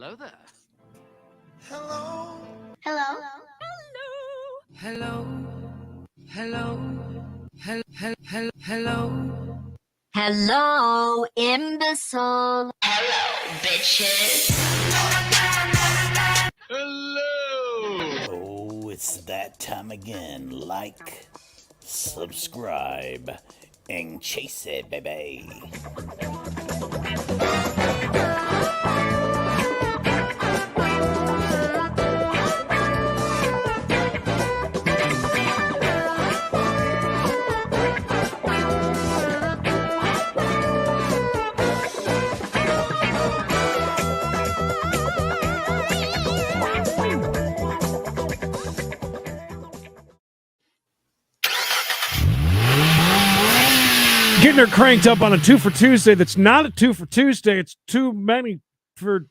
Hello there. Hello. Hello. Hello. Hello. Hello. Hello, imbecile. Hello, bitches. Hello. Oh, it's that time again. Like, subscribe, and chase it, baby. Getting her cranked up on a 2 for Tuesday. That's not a 2 for Tuesday. It's too many for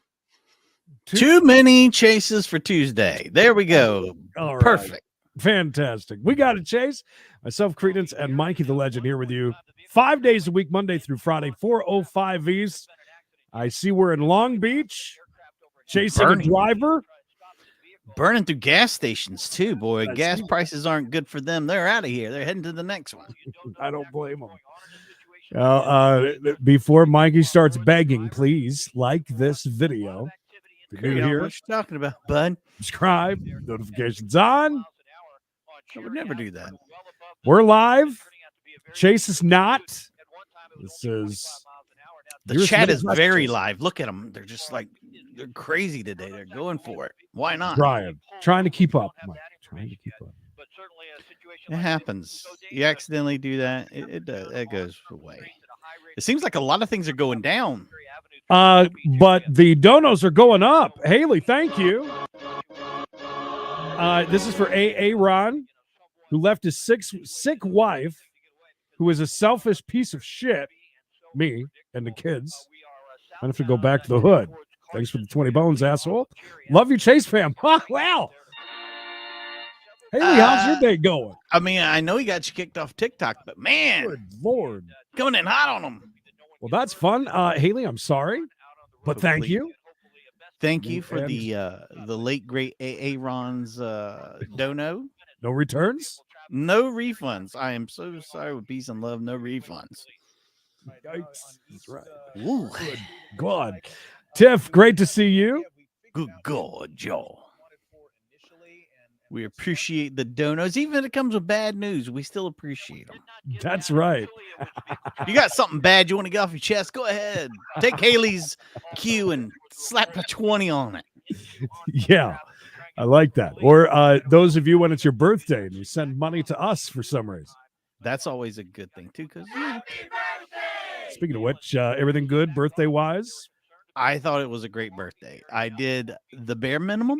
Too many chases for Tuesday. There we go. All right. Perfect. Fantastic. We got it, Chase. Myself, Credence, and Mikey the Legend here with you 5 days a week, Monday through Friday, 4:05 East. I see we're in Long Beach, chasing a driver. Burning through gas stations, too, boy. Gas prices aren't good for them. They're out of here. They're heading to the next one. I don't blame them. Before Mikey starts begging, please like this video. If you're new What here, you talking about, bud? subscribe, notifications on. I would never do that. We're live. Chase is not. This is The chat is very live. Look at them. They're just like, they're crazy today. They're going for it. Why not? trying to keep up. Mike. Trying to keep up. It happens. You accidentally do that. It does. It goes away. It seems like a lot of things are going down. But the donos are going up. Haley, thank you. This is for A. Ron, who left his sick wife, who is a selfish piece of shit, me and the kids. I have to go back to the hood. Thanks for the 20 bones, asshole. Love you, Chase fam. Wow. Haley, how's your day going? I mean, I know he got you kicked off TikTok, but man, Good Lord. coming in hot on him. Well, that's fun. Haley, I'm sorry, but thank you. Thank you for the late great AA Ron's dono. No returns? No refunds. I am so sorry with peace and love. No refunds. Yikes. That's right. Ooh. Good God. Tiff, great to see you. Good God, Joe. We appreciate the donos. Even if it comes with bad news, we still appreciate them. That's right. You got something bad you want to get off your chest? Go ahead. Take Haley's cue and slap a 20 on it. Yeah, I like that. Or those of you when it's your birthday and you send money to us for some reason. That's always a good thing, too, because Speaking of which, everything good birthday-wise? I thought it was a great birthday. I did the bare minimum.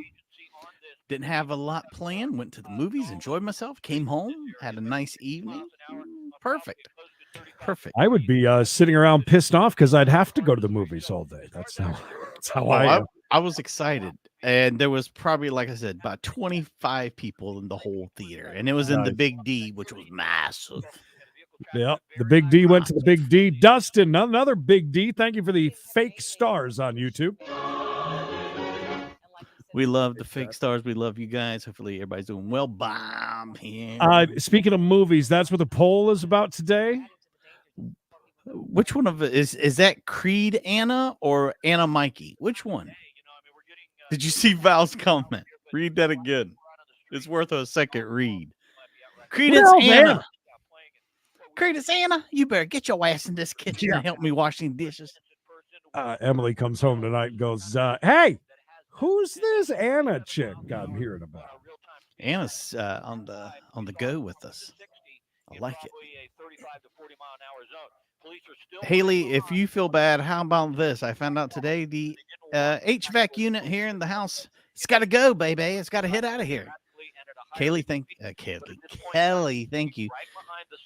Didn't have a lot planned. Went to the movies, enjoyed myself, came home, had a nice evening. Perfect. I would be sitting around pissed off because I'd have to go to the movies all day. That's how I am. I was excited. And there was probably, like I said, about 25 people in the whole theater. And it was in the Big D, which was massive. Yeah, the Big D went to the Big D. Dustin, another Big D. Thank you for the fake stars on YouTube. We love the fake stars. We love you guys. Hopefully everybody's doing well. Bomb here. Speaking of movies, that's what the poll is about today. Which one of it is that Creed Anna or Anna Mikey? Which one? Did you see Val's comment? Read that again. It's worth a second read. Credence Anna. Credence Anna, you better get your ass in this kitchen and help me wash these dishes. Emily comes home tonight and goes, hey, who's this Anna chick I'm hearing about? Anna's on the go with us. I like it. Haley, if you feel bad, how about this? I found out today the HVAC unit here in the house, it's got to go, baby. It's got to head out of here. Kelly, thank you.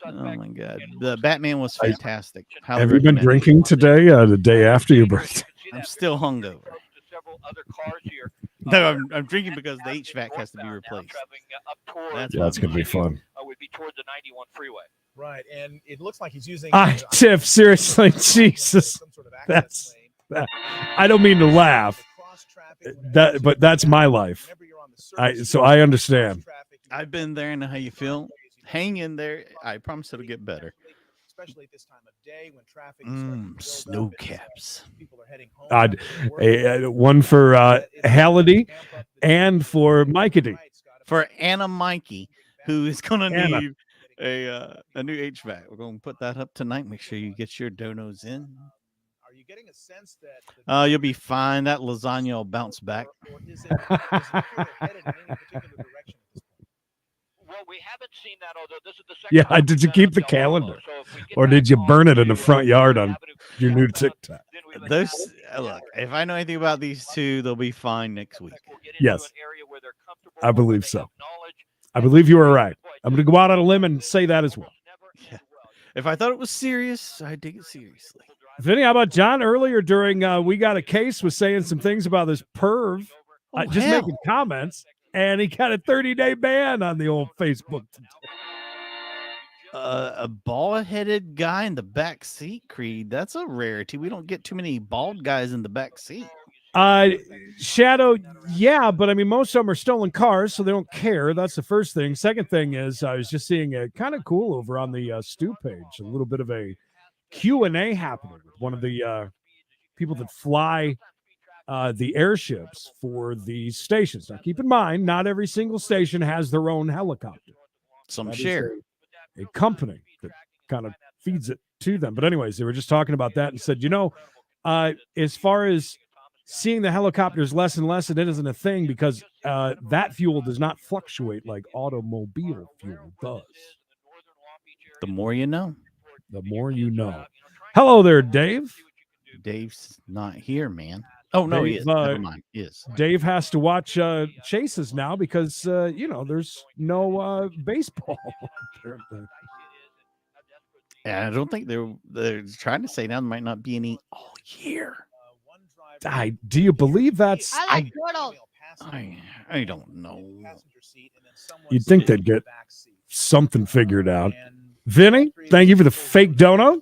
Oh my God, the Batman was fantastic. Have you been drinking today? The day after your birthday? I'm still hungover. No, I'm drinking because the HVAC has to be replaced. That's gonna be fun. Would be towards the 91 freeway. Right, and it looks like he's using. Tiff, seriously, Jesus, I don't mean to laugh, but that's my life. So I understand. I've been there. I know how you feel. Hang in there. I promise it'll get better. Especially at this time of day when traffic Snow caps. People are heading home. One for Halliday and for MIKEY. For Anna Mikey, who is going to need a new HVAC. We're going to put that up tonight. Make sure you get your donos in. Are you getting a sense that you'll be fine. That lasagna will bounce back. Or is it headed in any particular direction? Well, we haven't seen that, although this is the second. Yeah, did you keep the calendar, or did you burn it in the front yard on your new TikTok? Those look. If I know anything about these two, they'll be fine next week. Yes, I believe so. I believe you were right. I'm going to go out on a limb and say that as well. Yeah. If I thought it was serious, I'd take it seriously. Vinny, how about John earlier during We Got a Case was saying some things about this perv, just making comments, and he got a 30-day ban on the old Facebook. A bald-headed guy in the back seat, Creed. That's a rarity. We don't get too many bald guys in the back seat. Shadow, yeah, but I mean, most of them are stolen cars, so they don't care. That's the first thing. Second thing is, I was just seeing a kind of cool over on the Stu page, a little bit of a Q&A happening with one of the people that fly the airships for these stations. Now, keep in mind, not every single station has their own helicopter. Some share. A company that kind of feeds it to them. But anyways, they were just talking about that and said, as far as seeing the helicopters less and less, it isn't a thing because that fuel does not fluctuate like automobile fuel does. The more you know. The more you know. Hello there, Dave. Dave's not here, man. Oh, no, Dave, he is. Never mind. He is. Dave has to watch chases now because, there's no baseball. And I don't think they're trying to say now there might not be any all year. Do you believe that's... I don't know. You'd think they'd get something figured out. Vinny, thank you for the fake donos.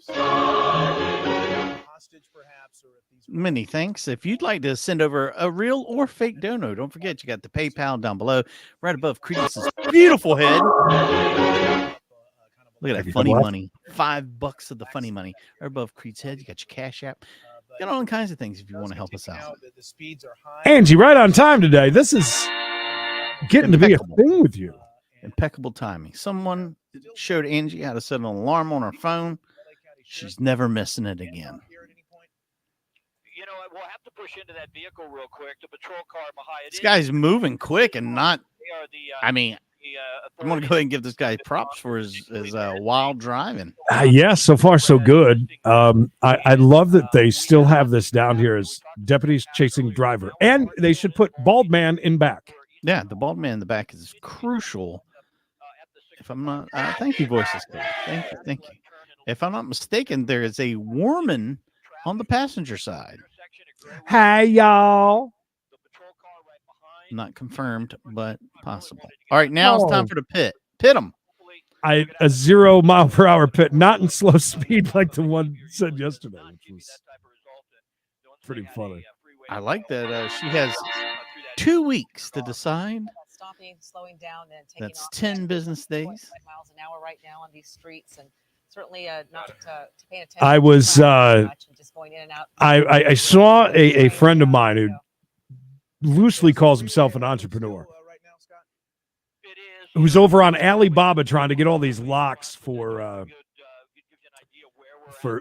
Many thanks. If you'd like to send over a real or fake dono, don't forget you got the PayPal down below, right above Creed's beautiful head. Look at that funny money. $5 of the funny money. Right above Creed's head, you got your Cash App. You got all kinds of things if you want to help us out. Angie, right on time today. This is getting to be a thing with you. Impeccable timing. Someone showed Angie how to set an alarm on her phone. She's never missing it again. We'll have to push into that vehicle real quick. The patrol car behind this guy's moving quick and not. I mean, I'm going to go ahead and give this guy props for his wild driving. Yeah, so far so good. I love that they still have this down here as deputies chasing driver, and they should put bald man in back. Yeah, the bald man in the back is crucial. If I'm not, thank you, voices. Thank you. If I'm not mistaken, there is a woman on the passenger side. Hey, y'all. Not confirmed, but possible. All right, now it's time for the pit. Pit them. A 0 mile per hour pit, not in slow speed like the one said yesterday, which was pretty funny. I like that she has 2 weeks to decide. Stopping, slowing down, and taking That's off 10 business days. miles an hour right now on these streets, and certainly not paying attention. I was just going in and out. I saw a friend of mine who loosely calls himself an entrepreneur, who's over on Alibaba trying to get all these locks for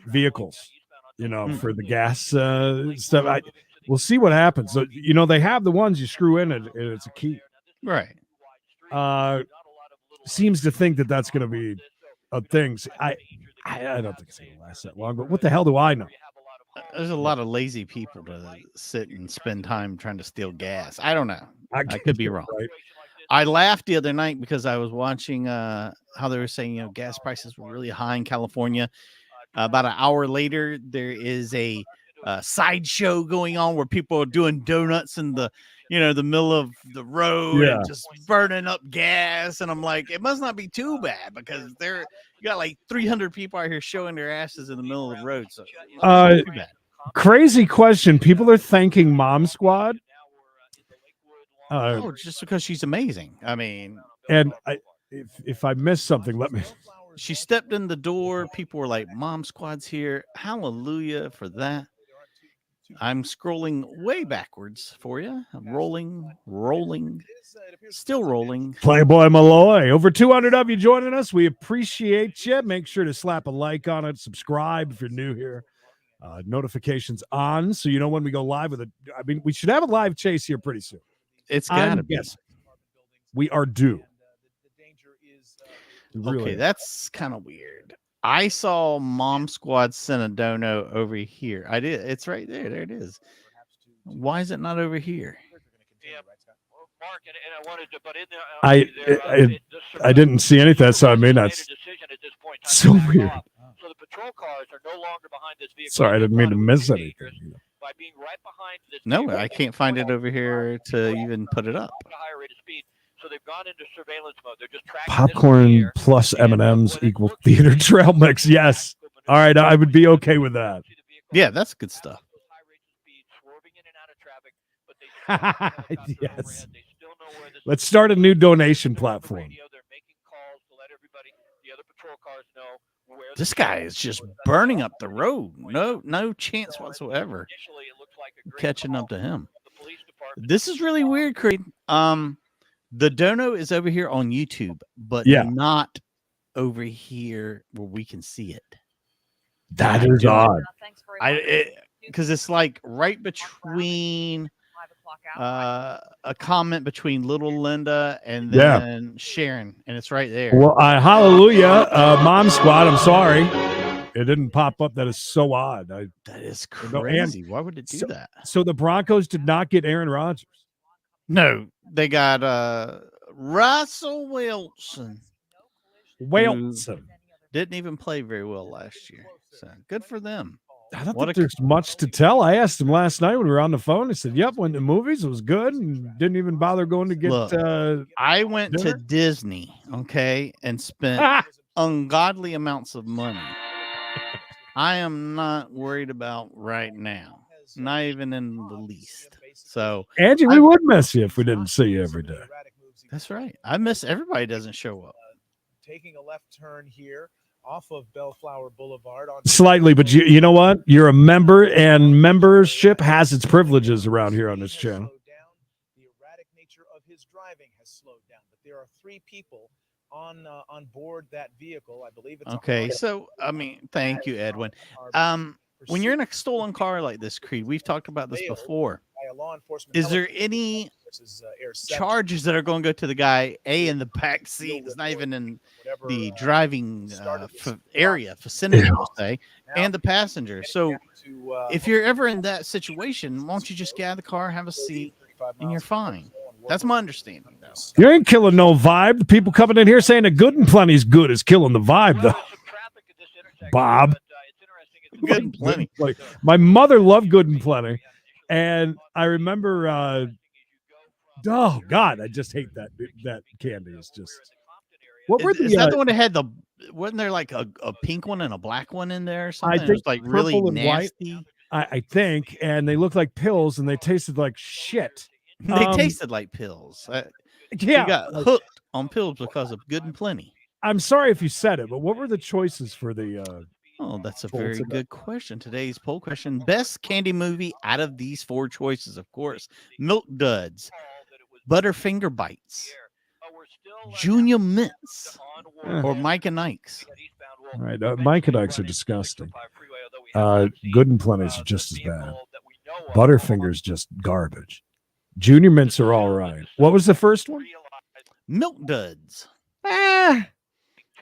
vehicles, for the gas stuff. We'll see what happens. So, they have the ones you screw in and it's a key. Right. Seems to think that that's going to be a thing. I don't think it's going to last that long, but what the hell do I know? There's a lot of lazy people to sit and spend time trying to steal gas. I don't know. I could be wrong. Right. I laughed the other night because I was watching how they were saying, gas prices were really high in California. About an hour later, there is a sideshow going on where people are doing donuts in the middle of the road and just burning up gas. And I'm like, it must not be too bad because you got like 300 people out here showing their asses in the middle of the road. So too bad. Crazy question. People are thanking Mom Squad Oh, just because she's amazing. I mean, And if I missed something, let me. she stepped in the door. People were like, "Mom Squad's here." Hallelujah for that. I'm scrolling way backwards for you. I'm rolling, still rolling. Playboy Malloy, over 200 of you joining us. We appreciate you. Make sure to slap a like on it. Subscribe if you're new here. Notifications on, so you know when we go live with it. I mean, we should have a live chase here pretty soon. It's gotta be. Yes, we are due. Really Okay, that's kind of weird. I saw Mom Squad send a dono over here. I did. It's right there. There it is. Why is it not over here? Yeah, Mark, and I wanted to, but in I didn't see anything, so I mean that's so weird. So the patrol cars are no longer behind this vehicle. Sorry, I didn't mean to miss anything. By being right behind this No, I can't find it over here to even put it up. at a higher rate of speed. So they've gone into surveillance mode. They're just tracking Popcorn plus M&Ms equals theater trail mix. Yes. All right, I would be okay with that. Yeah, that's good stuff. Yes. Let's start a new donation platform. This guy is just burning up the road. No chance whatsoever catching up to him. This is really weird, Creed. The dono is over here on YouTube, but not over here where we can see it. That is odd. Because it's like right between a comment between little Linda and then Sharon, and it's right there. Well, hallelujah, Mom Squad. I'm sorry, it didn't pop up. That is so odd. That is crazy. Why would it do that? So the Broncos did not get Aaron Rodgers. No, they got Russell Wilson. Didn't even play very well last year. So good for them. I don't think there's much to tell. I asked him last night when we were on the phone. He said, "Yep, went to movies. It was good, and didn't even bother going to get." Look, I went to Disney, okay, and spent ungodly amounts of money. I am not worried about right now, not even in the least. So, Angie, we would miss you if we didn't see you every day. That's right. I miss everybody doesn't show up. Taking a left turn here off of Bellflower Boulevard. Slightly, but you know what? You're a member, and membership has its privileges around here on this channel. The erratic nature of his driving has slowed down, but there are 3 people on board that vehicle. I believe it's okay. So, I mean, thank you, Edwin. When you're in a stolen car like this, Creed, we've talked about this before. Is there any charges that are going to go to the guy in the back seat? It's not even in the driving vicinity, we'll say, and the passenger. So if you're ever in that situation, why don't you just get out of the car, have a seat, and you're fine? That's my understanding. You ain't killing no vibe. The people coming in here saying that Good and Plenty's good is killing the vibe, though. Bob. Good and Plenty. Like, my mother loved Good and Plenty, and I remember. Oh God, I just hate that candy. Is just. What were is that the one that had the? Wasn't there like a pink one and a black one in there or something? I think it was like really nasty. White, I think, and they looked like pills, and they tasted like shit. They tasted like pills. You got hooked on pills because of Good and Plenty. I'm sorry if you said it, but what were the choices for the? Oh, that's a very good question. Today's poll question: best candy movie out of these 4 choices, of course, Milk Duds, Butterfinger Bites, Junior Mints, or Mike and Ike's. All right, Mike and Ike's are disgusting. Good and Plenty's are just as bad. Butterfinger's just garbage. Junior Mints are all right. What was the first one? Milk Duds.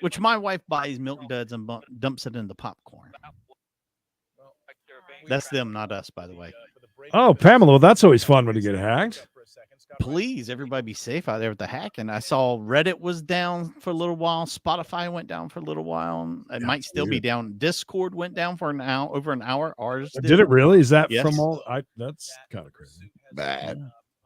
Which my wife buys Milk Duds and dumps it in the popcorn. That's them, not us, by the way. Oh, Pamela, well, that's always fun when you get hacked. Please, everybody be safe out there with the hacking. I saw Reddit was down for a little while. Spotify went down for a little while. It might still be down. Discord went down for over an hour. Ours did it really? Is that from all? That's kind of crazy. Bad.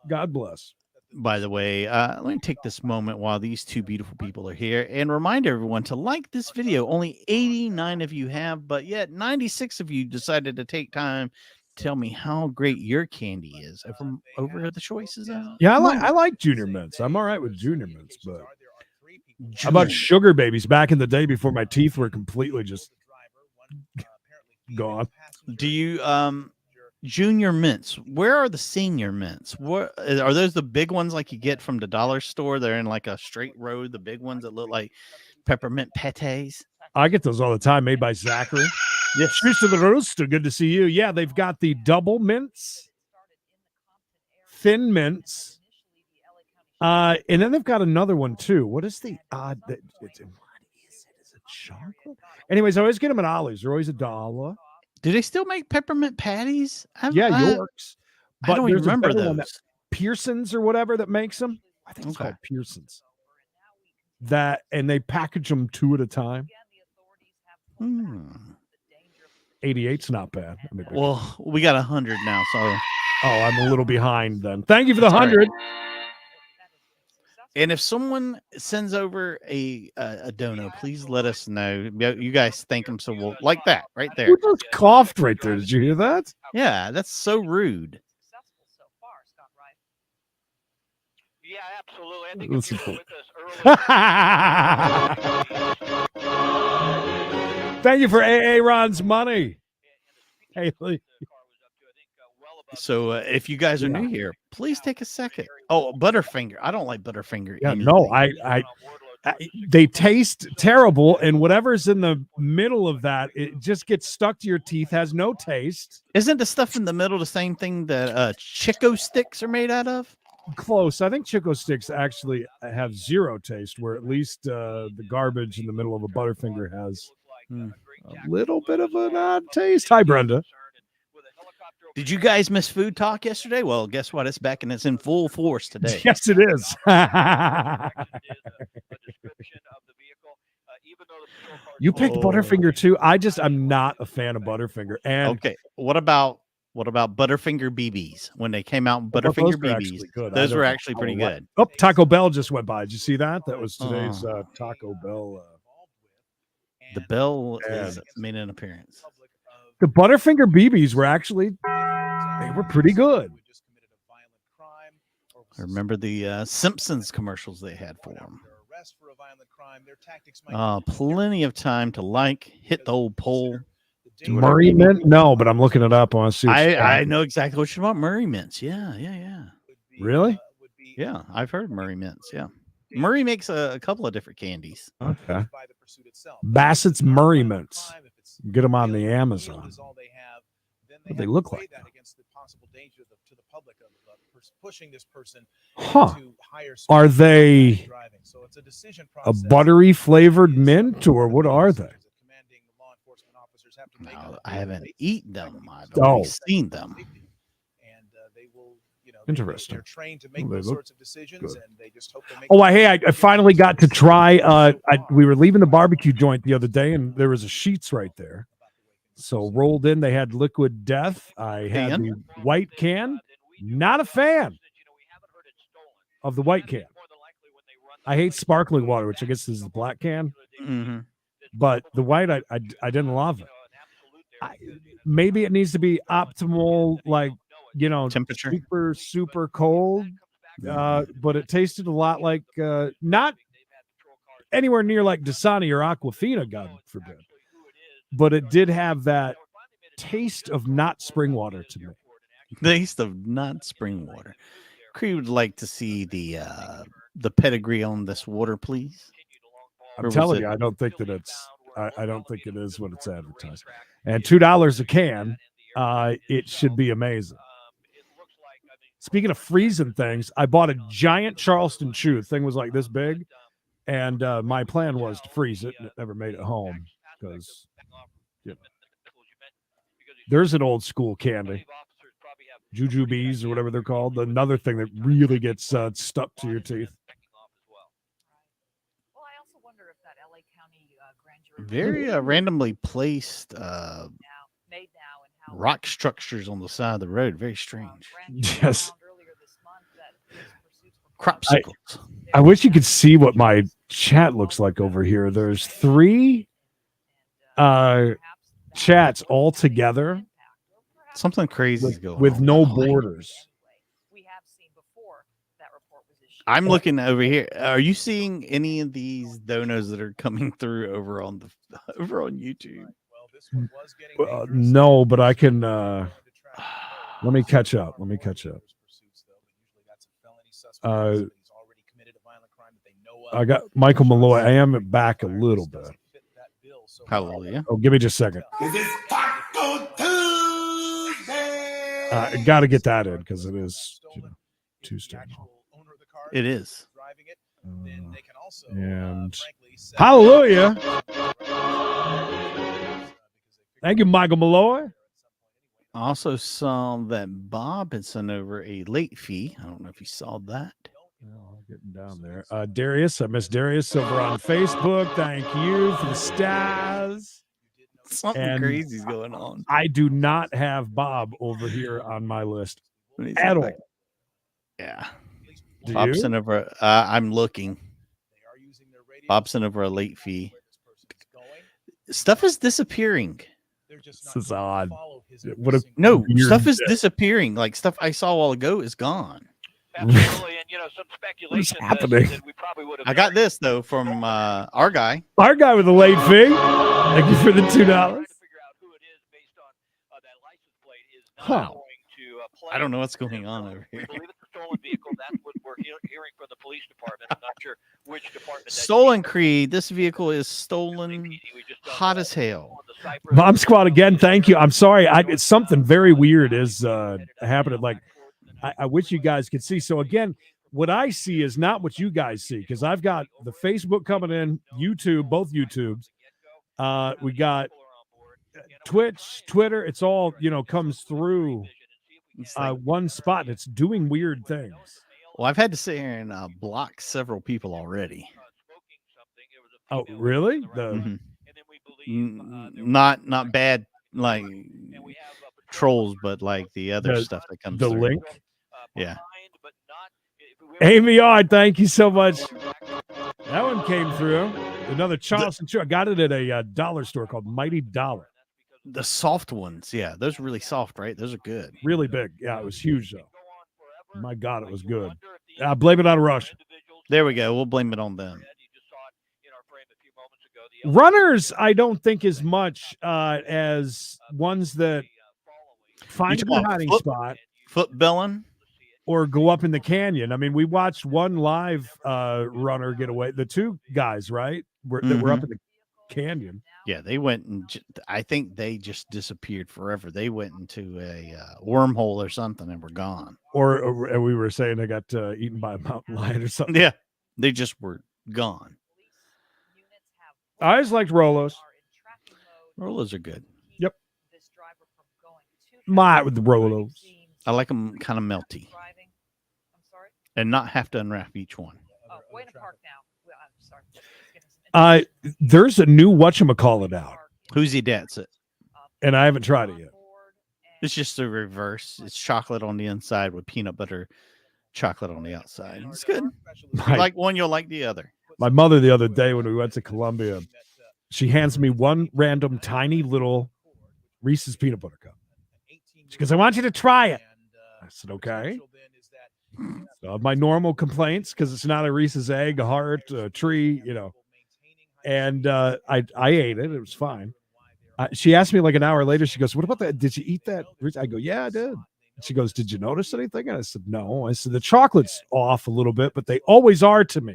God bless. By the way, let me take this moment while these 2 beautiful people are here and remind everyone to like this video. Only 89 of you have, but yet 96 of you decided to take time tell me how great your candy is over at the choices. Yeah, I like Junior Mints. I'm all right with Junior Mints, but how about Sugar Babies back in the day before my teeth were completely just gone? Do you Junior Mints? Where are the Senior Mints? What are those? The big ones like you get from the dollar store? They're in like a straight road. The big ones that look like peppermint pates. I get those all the time, made by Zachary. Yes. Cheers to the rooster. Good to see you. Yeah, they've got the double mints, thin mints, and then they've got another one too. What is the odd? What is it? Is it chocolate? Anyways, I always get them at Ollie's. They're always $1. Do they still make peppermint patties? Yeah, York's. But I don't even remember those. Pearson's or whatever that makes them. I think it's called Pearson's. That, and they package them 2 at a time. 88's not bad. Well, we got 100 now, so I'm a little behind then. Thank you for the 100. And if someone sends over a dono, please let us know. You guys thank them so well, like that right there. Who just coughed right there? Did you hear that? Yeah, that's so rude. Yeah, absolutely. I think if you were with us earlier. Thank you for AA Ron's money. Haley. So if you guys are new here, please take a second. Oh, Butterfinger. I don't like Butterfinger. Yeah, no, I they taste terrible, and whatever's in the middle of that, it just gets stuck to your teeth, has no taste. Isn't the stuff in the middle the same thing that Chico sticks are made out of? Close. I think Chico sticks actually have zero taste, where at least the garbage in the middle of a Butterfinger has a little bit of an odd taste. Hi, Brenda. Did you guys miss food talk yesterday? Well, guess what? It's back and it's in full force today. Yes, it is. You picked Butterfinger too. I'm not a fan of Butterfinger. And okay, what about Butterfinger BBs when they came out? Butterfinger BBs, those were actually pretty good. Oh, Taco Bell just went by. Did you see that? That was today's Taco Bell. The Bell has made an appearance. The Butterfinger BBs were actually pretty good. I remember the Simpsons commercials they had for them. Plenty of time to hit the old poll. Murray Mint? No, but I'm looking it up. I want to see. I know exactly what you're about. Murray Mints. Yeah. Really? Yeah, I've heard Murray Mints. Yeah. Murray makes a couple of different candies. Okay. Bassett's Murray Mints. Get them on the Amazon. What they look like. Huh. Are they a buttery flavored mint, or what are they? No, I haven't eaten them. I've only seen them. Interesting. They're trained to make those sorts of decisions, and they just hope they make. I finally got to try. We were leaving the barbecue joint the other day, and there was a Sheetz right there. So rolled in, they had Liquid Death. I had the white can. Not a fan of the white can. I hate sparkling water, which I guess is the black can. Mm-hmm. But the white, I didn't love it. Maybe it needs to be optimal, temperature, super cold. But it tasted a lot like not anywhere near like Dasani or Aquafina, God forbid. But it did have that taste of not spring water to me. Taste of not spring water. Cree would like to see the pedigree on this water, please. I'm telling you, I don't think that I don't think it is what it's advertised. And $2 a can, it should be amazing. Speaking of freezing things, I bought a giant Charleston chew. The thing was like this big, and my plan was to freeze it, and it never made it home because there's an old school candy, jujubes or whatever they're called. Another thing that really gets stuck to your teeth. Very randomly placed rock structures on the side of the road. Very strange. Yes. Cropsicles. I wish you could see what my chat looks like over here. There's 3 chats all together. Something crazy is going with on. no borders. We have seen before that report was issued. I'm looking over here. Are you seeing any of these donos that are coming through over on YouTube? Well, this one was getting dangerous. No, but I can. Let me catch up. Let me catch up. I got Michael Malloy. I am back a little bit. Hallelujah. Oh, give me just a second. Got to get that in because it is Tuesday. It is. And hallelujah. Thank you, Michael Malloy. I also saw that Bob had sent over a late fee. I don't know if you saw that. Oh, getting down there. Darius, I miss Darius over on Facebook. Thank you for the stars. Something crazy is going on. I do not have Bob over here on my list at all. Yeah. Do Bob you? sent over. I'm looking. Bob sent over a late fee. Stuff is disappearing. This is odd. No, weird stuff is day. disappearing. Like stuff I saw a while ago is gone. Absolutely, and some speculation happening? that we probably would have. I got this though from our guy. Our guy with the late fee. Thank you for the $2. Huh. I don't know what's going on over here. We believe it's a stolen vehicle. That's what we're hearing from the police department. I'm not sure which department. Stolen Creed. This vehicle is stolen. Hot as hell. Bomb Squad again. Thank you. I'm sorry. It's something very weird is happening. Like I wish you guys could see. So again, what I see is not what you guys see because I've got the Facebook coming in, YouTube, both YouTubes. We got Twitch, Twitter. It's all comes through one spot, and it's doing weird things. Well, I've had to sit here and block several people already. Oh, really? Not bad like trolls, but like the other stuff that comes the through. link. Yeah. Amy Yard, thank you so much. That one came through. Another Charleston Chew. I got it at a dollar store called Mighty Dollar. The soft ones, yeah, those are really soft, right? Those are good. Really big. Yeah, it was huge though. My God, it was good. Blame it on Rush. There we go. We'll blame it on them. Runners, I don't think as much as ones that find a hiding spot, foot belling, or go up in the canyon. I mean, we watched one live runner get away. The two guys, right, that were up in the canyon. Yeah, they went and I think they just disappeared forever. They went into a wormhole or something and were gone. Or we were saying they got eaten by a mountain lion or something. Yeah, they just were gone. I always liked Rolos. Rolos are good. Yep. My with the Rolos. I like them kind of melty. And not have to unwrap each one. Oh, way to park now. I'm sorry. There's a new whatchamacallit out. Who's he that's it? And I haven't tried it yet. It's just the reverse. It's chocolate on the inside with peanut butter chocolate on the outside. It's good. You like one, you'll like the other. My mother the other day when we went to Columbia, she hands me one random tiny little Reese's peanut butter cup. She goes, I want you to try it. I said, okay. So my normal complaints, because it's not a Reese's egg, a heart, a tree, And I ate it. It was fine. She asked me like an hour later. She goes, what about that? Did you eat that? I go, yeah, I did. She goes, did you notice anything? And I said, no. I said, the chocolate's off a little bit, but they always are to me.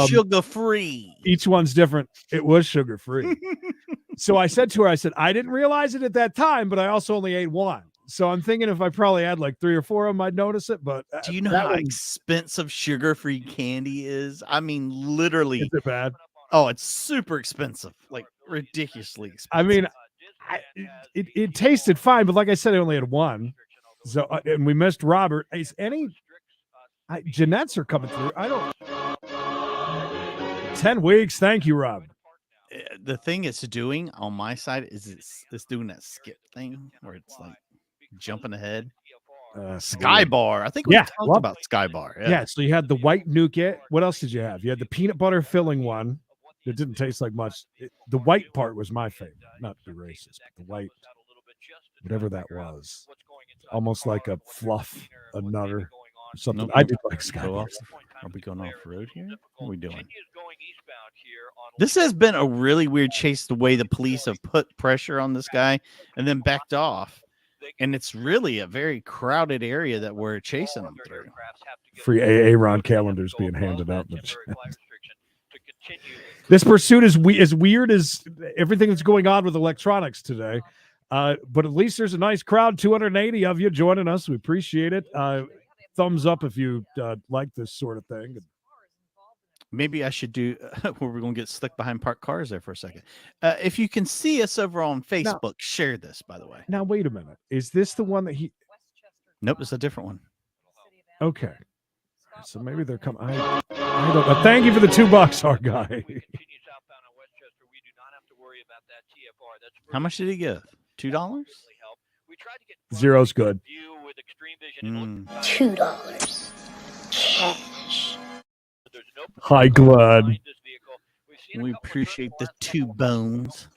Sugar-free. Each one's different. It was sugar-free. So I said to her, I said, I didn't realize it at that time, but I also only ate one. So I'm thinking if I probably had like 3 or 4 of them, I'd notice it. But do you know how expensive sugar-free candy is? I mean, literally. Is it bad? Oh, it's super expensive, like ridiculously expensive. I mean, it tasted fine, but like I said, I only had one. So and we missed Robert. Is Jeanette's are coming through. I don't. 10 weeks. Thank you, Rob. The thing it's doing on my side is it's doing that skip thing where it's like jumping ahead. Skybar. I think we talked about Skybar. Yeah. So you had the white nougat. What else did you have? You had the peanut butter filling one. It didn't taste like much. The white part was my favorite. Not to be racist, but the white. whatever that was. Almost like a fluff, a nutter, something. Nope. I did like Go Sky. off. Are we going off road here? What are we doing? This has been a really weird chase. The way the police have put pressure on this guy and then backed off, and it's really a very crowded area that we're chasing him through. Free Aaron calendars being handed out in the chat. This pursuit is as weird as everything that's going on with electronics today. But at least there's a nice crowd, 280 of you joining us. We appreciate it. Thumbs up if you like this sort of thing. Maybe I should do where we're going to get slick behind parked cars there for a second. If you can see us over on Facebook, share this, by the way. Now, wait a minute. Is this the one that he... Nope, it's a different one. Okay. So maybe they're coming. I don't know. Thank you for the $2, our guy. How much did he give? $2? Zero's good. $2 cash. Hi, Glenn. We appreciate the 2 bones.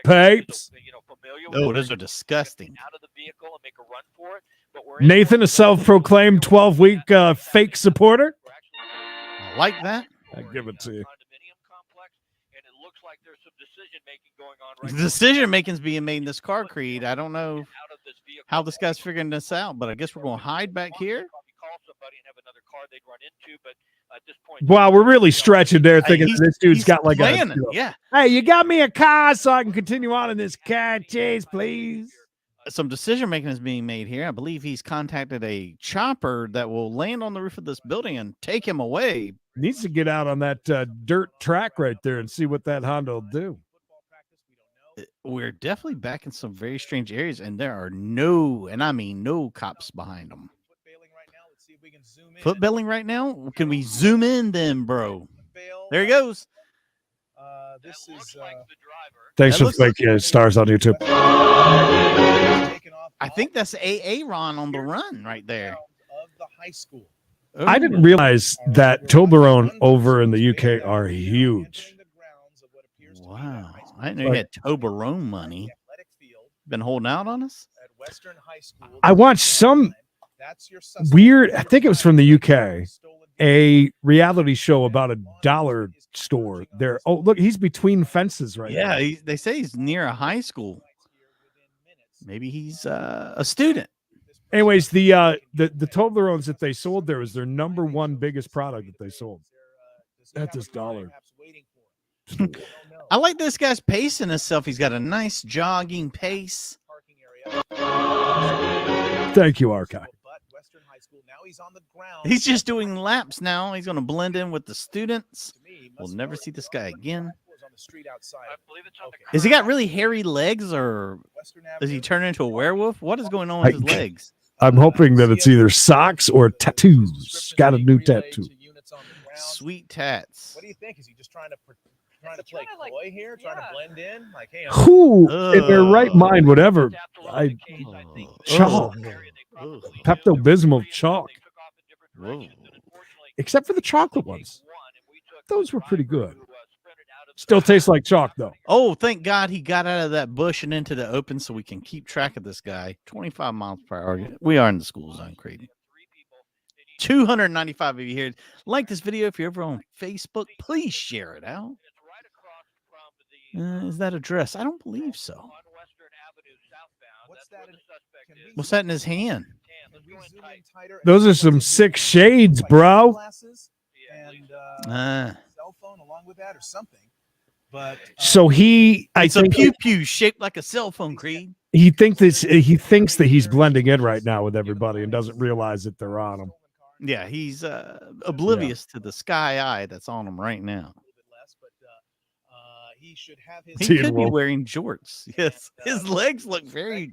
Papes. Oh, those are disgusting. Nathan, a self-proclaimed 12-week fake supporter. I like that. I give it to you. Decision making is being made in this car, Creed. I don't know how this guy's figuring this out, but I guess we're going to hide back here. Wow, we're really stretching there, thinking this dude's got like planning, yeah. Hey, you got me a car so I can continue on in this car chase, please. Some decision making is being made here. I believe he's contacted a chopper that will land on the roof of this building and take him away. Needs to get out on that dirt track right there and see what that Honda will do. We're definitely back in some very strange areas, and there are no, and I mean no cops behind them. Foot bailing right now? Can we zoom in then, bro? There he goes. This is Thanks for fake stars on YouTube. I think that's Aaron on the run right there. of the high school. Oh. I didn't realize that Toblerone over in the UK are huge. Wow. I didn't know you had Toblerone money. Been holding out on us? I watched some weird, I think it was from the UK, a reality show about a dollar store there. Oh, look, he's between fences right now. Yeah, they say he's near a high school. Maybe he's a student. Anyways, the Toblerones that they sold there was their #1 biggest product that they sold at this dollar. I like this guy's pacing himself. He's got a nice jogging pace. Thank you, Archive. He's just doing laps now. He's going to blend in with the students. We'll never see this guy again. Has he got really hairy legs, or does he turn into a werewolf? What is going on with his legs? I'm hoping that it's either socks or tattoos. Got a new tattoo. Sweet tats. What do you think? Is he just trying to play coy here, trying to blend in? Like, hey, Who in their right mind would ever chalk? Pepto-Bismol chalk. Whoa. Except for the chocolate ones. Those were pretty good. Still tastes like chalk, though. Oh, thank God he got out of that bush and into the open so we can keep track of this guy. 25 miles per hour. We are in the school zone, Creighton. 295 of you here. Like this video if you're ever on Facebook. Please share it out. Is that a dress? I don't believe so. What's that in his hand? Those are some sick shades, bro. Cell phone along with that or something. But so it's a pew pew shaped like a cell phone, Creed. He thinks that he's blending in right now with everybody and doesn't realize that they're on him. Yeah, he's oblivious to the sky eye that's on him right now. He could be wearing jorts. Yes, his legs look very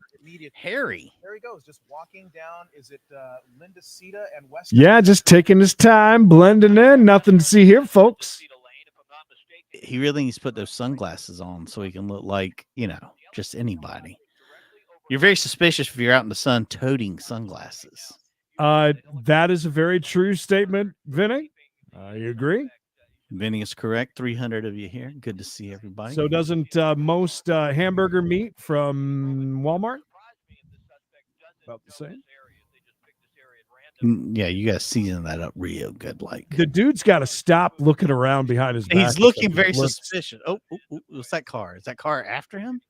hairy. There he goes, just walking down. Is it Linda Cita and Western? Yeah, just taking his time, blending in. Nothing to see here, folks. He really needs to put those sunglasses on so he can look like, just anybody. You're very suspicious if you're out in the sun toting sunglasses. That is a very true statement, Vinny. I agree. Vinny is correct. 300 of you here. Good to see everybody. So doesn't most hamburger meat from Walmart about the same? Yeah, you got to season that up real good. Like The dude's got to stop looking around behind his back. he's looking very suspicious. Oh, what's that car? Is that car after him?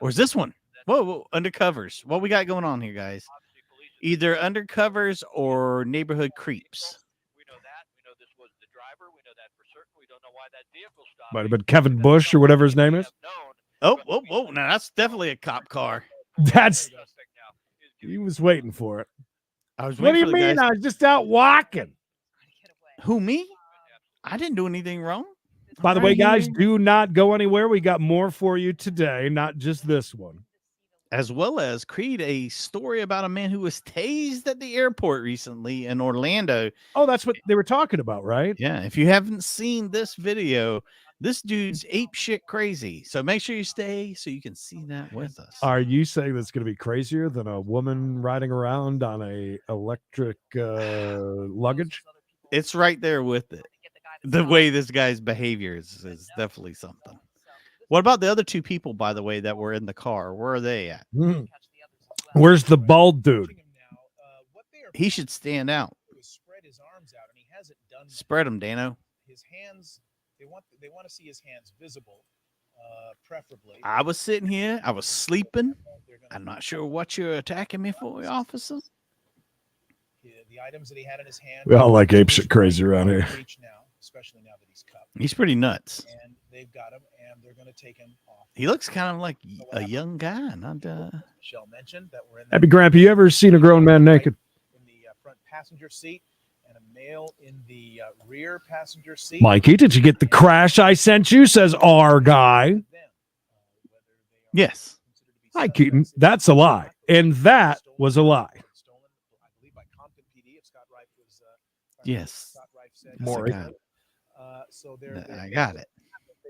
Or is this one? Whoa, undercovers. What we got going on here, guys? Either undercovers or neighborhood creeps. Might have been Kevin Bush or whatever his name is. Oh, now that's definitely a cop car. He was waiting for it. I was. What do you mean? I was just out walking. Who, me? I didn't do anything wrong. By the way, guys, do not go anywhere. We got more for you today, not just this one. As well as Creed, a story about a man who was tased at the airport recently in Orlando. Oh, that's what they were talking about, right? Yeah. If you haven't seen this video, this dude's ape shit crazy. So make sure you stay so you can see that with us. Are you saying that's going to be crazier than a woman riding around on a electric luggage? It's right there with it. The way this guy's behavior is definitely something. What about the other two people, by the way, that were in the car? Where are they at? Where's the bald dude? He should stand out. Spread him, Dano. His hands, they want to see his hands visible, preferably. I was sitting here. I was sleeping. I'm not sure what you're attacking me for, officer. The items that he had in his hand. We all like ape shit crazy around here. Especially now that he's cuffed. He's pretty nuts. And they've got him, and they're going to take him off. He looks kind of like a young guy. Not Michelle mentioned that we're in Happy Grandpa, you ever seen a grown man naked? In the front passenger seat, and a male in the rear passenger seat. Mikey, did you get the crash I sent you? Says our guy. Yes. Hi, Keaton. That's a lie. And that was a lie. Yes. More. I got it.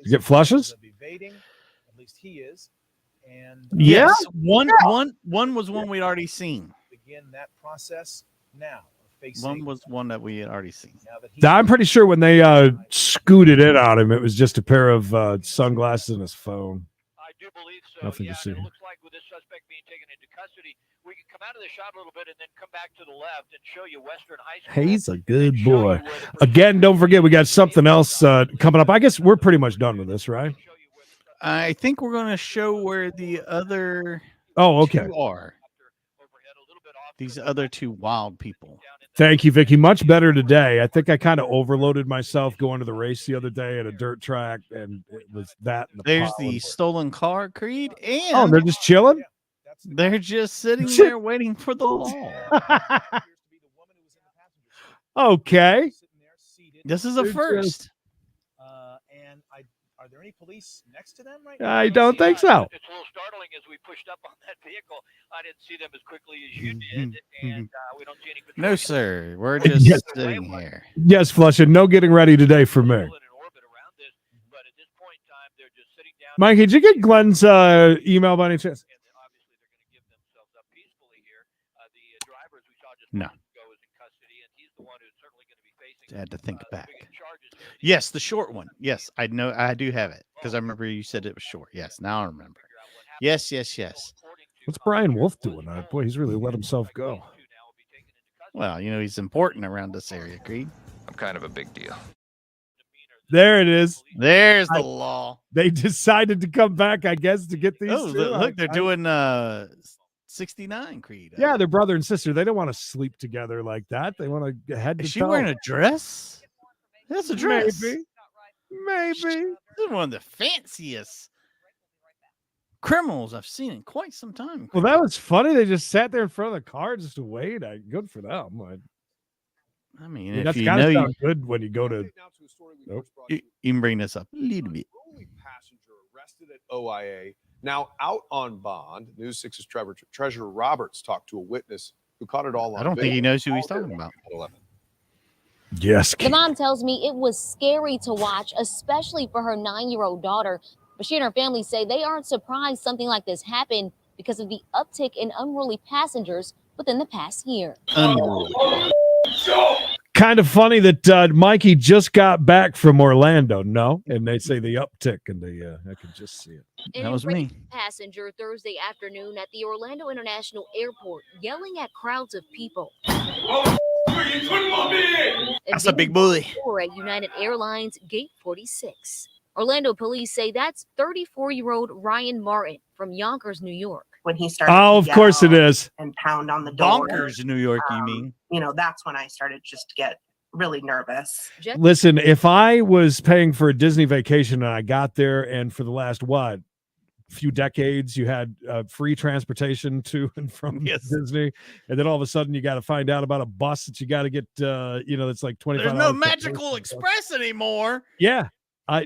You get flushes? At least he is. And yes, one was one we'd already seen. Begin that process now. One was one that we had already seen. I'm pretty sure when they scooted in on him, it was just a pair of sunglasses and his phone. I do believe so. Nothing to see. It looks like with this suspect being taken into custody, we can come out of the shot a little bit and then come back to the left and show you Western High School. He's a good boy. Again, don't forget, we got something else coming up. I guess we're pretty much done with this, right? I think we're going to show where the other two are. These other two wild people. Thank you, Vicky. Much better today. I think I kind of overloaded myself going to the race the other day at a dirt track, and it was that. There's the stolen car, Creed, and they're just chilling. They're just sitting there waiting for the law. Okay. This is a first. And are there any police next to them right now? I don't think so. It's a little startling as we pushed up on that vehicle. I didn't see them as quickly as you did, and we don't see any. No, sir. We're just sitting here. Yes, Flushing. No getting ready today for me. Mikey, did you get Glenn's email by any chance? No. I had to think back. Yes, the short one. Yes, I know. I do have it because I remember you said it was short. Yes, now I remember. Yes. What's Brian Wolf doing? Boy, he's really let himself go. Well, he's important around this area, Creed. I'm kind of a big deal. There it is. There's the law. They decided to come back, I guess, to get these. Oh, look, they're doing 69, Creed. Yeah, they're brother and sister. They don't want to sleep together like that. They want to head to Is she wearing a dress? That's a dress. Maybe. This is one of the fanciest criminals I've seen in quite some time. Well, that was funny. They just sat there in front of the car just to wait. Good for them. I mean, that's if you gotta know sound good when you go to. Nope. You can bring this up a little bit. Passenger arrested at OIA, now out on bond. News 6's Treasurer Roberts talked to a witness who caught it all on I don't think he knows who he's talking about. Yes. The mom tells me it was scary to watch, especially for her 9-year-old daughter. But she and her family say they aren't surprised something like this happened because of the uptick in unruly passengers within the past year. Unruly. Kind of funny that Mikey just got back from Orlando. No, and they say the uptick, and I can just see it. That was me. Passenger Thursday afternoon at the Orlando International Airport, yelling at crowds of people. That's a big bully. At United Airlines Gate 46. Orlando police say that's 34-year-old Ryan Martin from Yonkers, New York. When he started, of course it is, and pound on the door. Bonkers, New York. You mean? You know, that's when I started just to get really nervous. Listen, if I was paying for a Disney vacation and I got there, and for the last few decades you had free transportation to and from Disney, and then all of a sudden you got to find out about a bus that you got to get that's like 25. There's no Magical Express anymore. Yeah,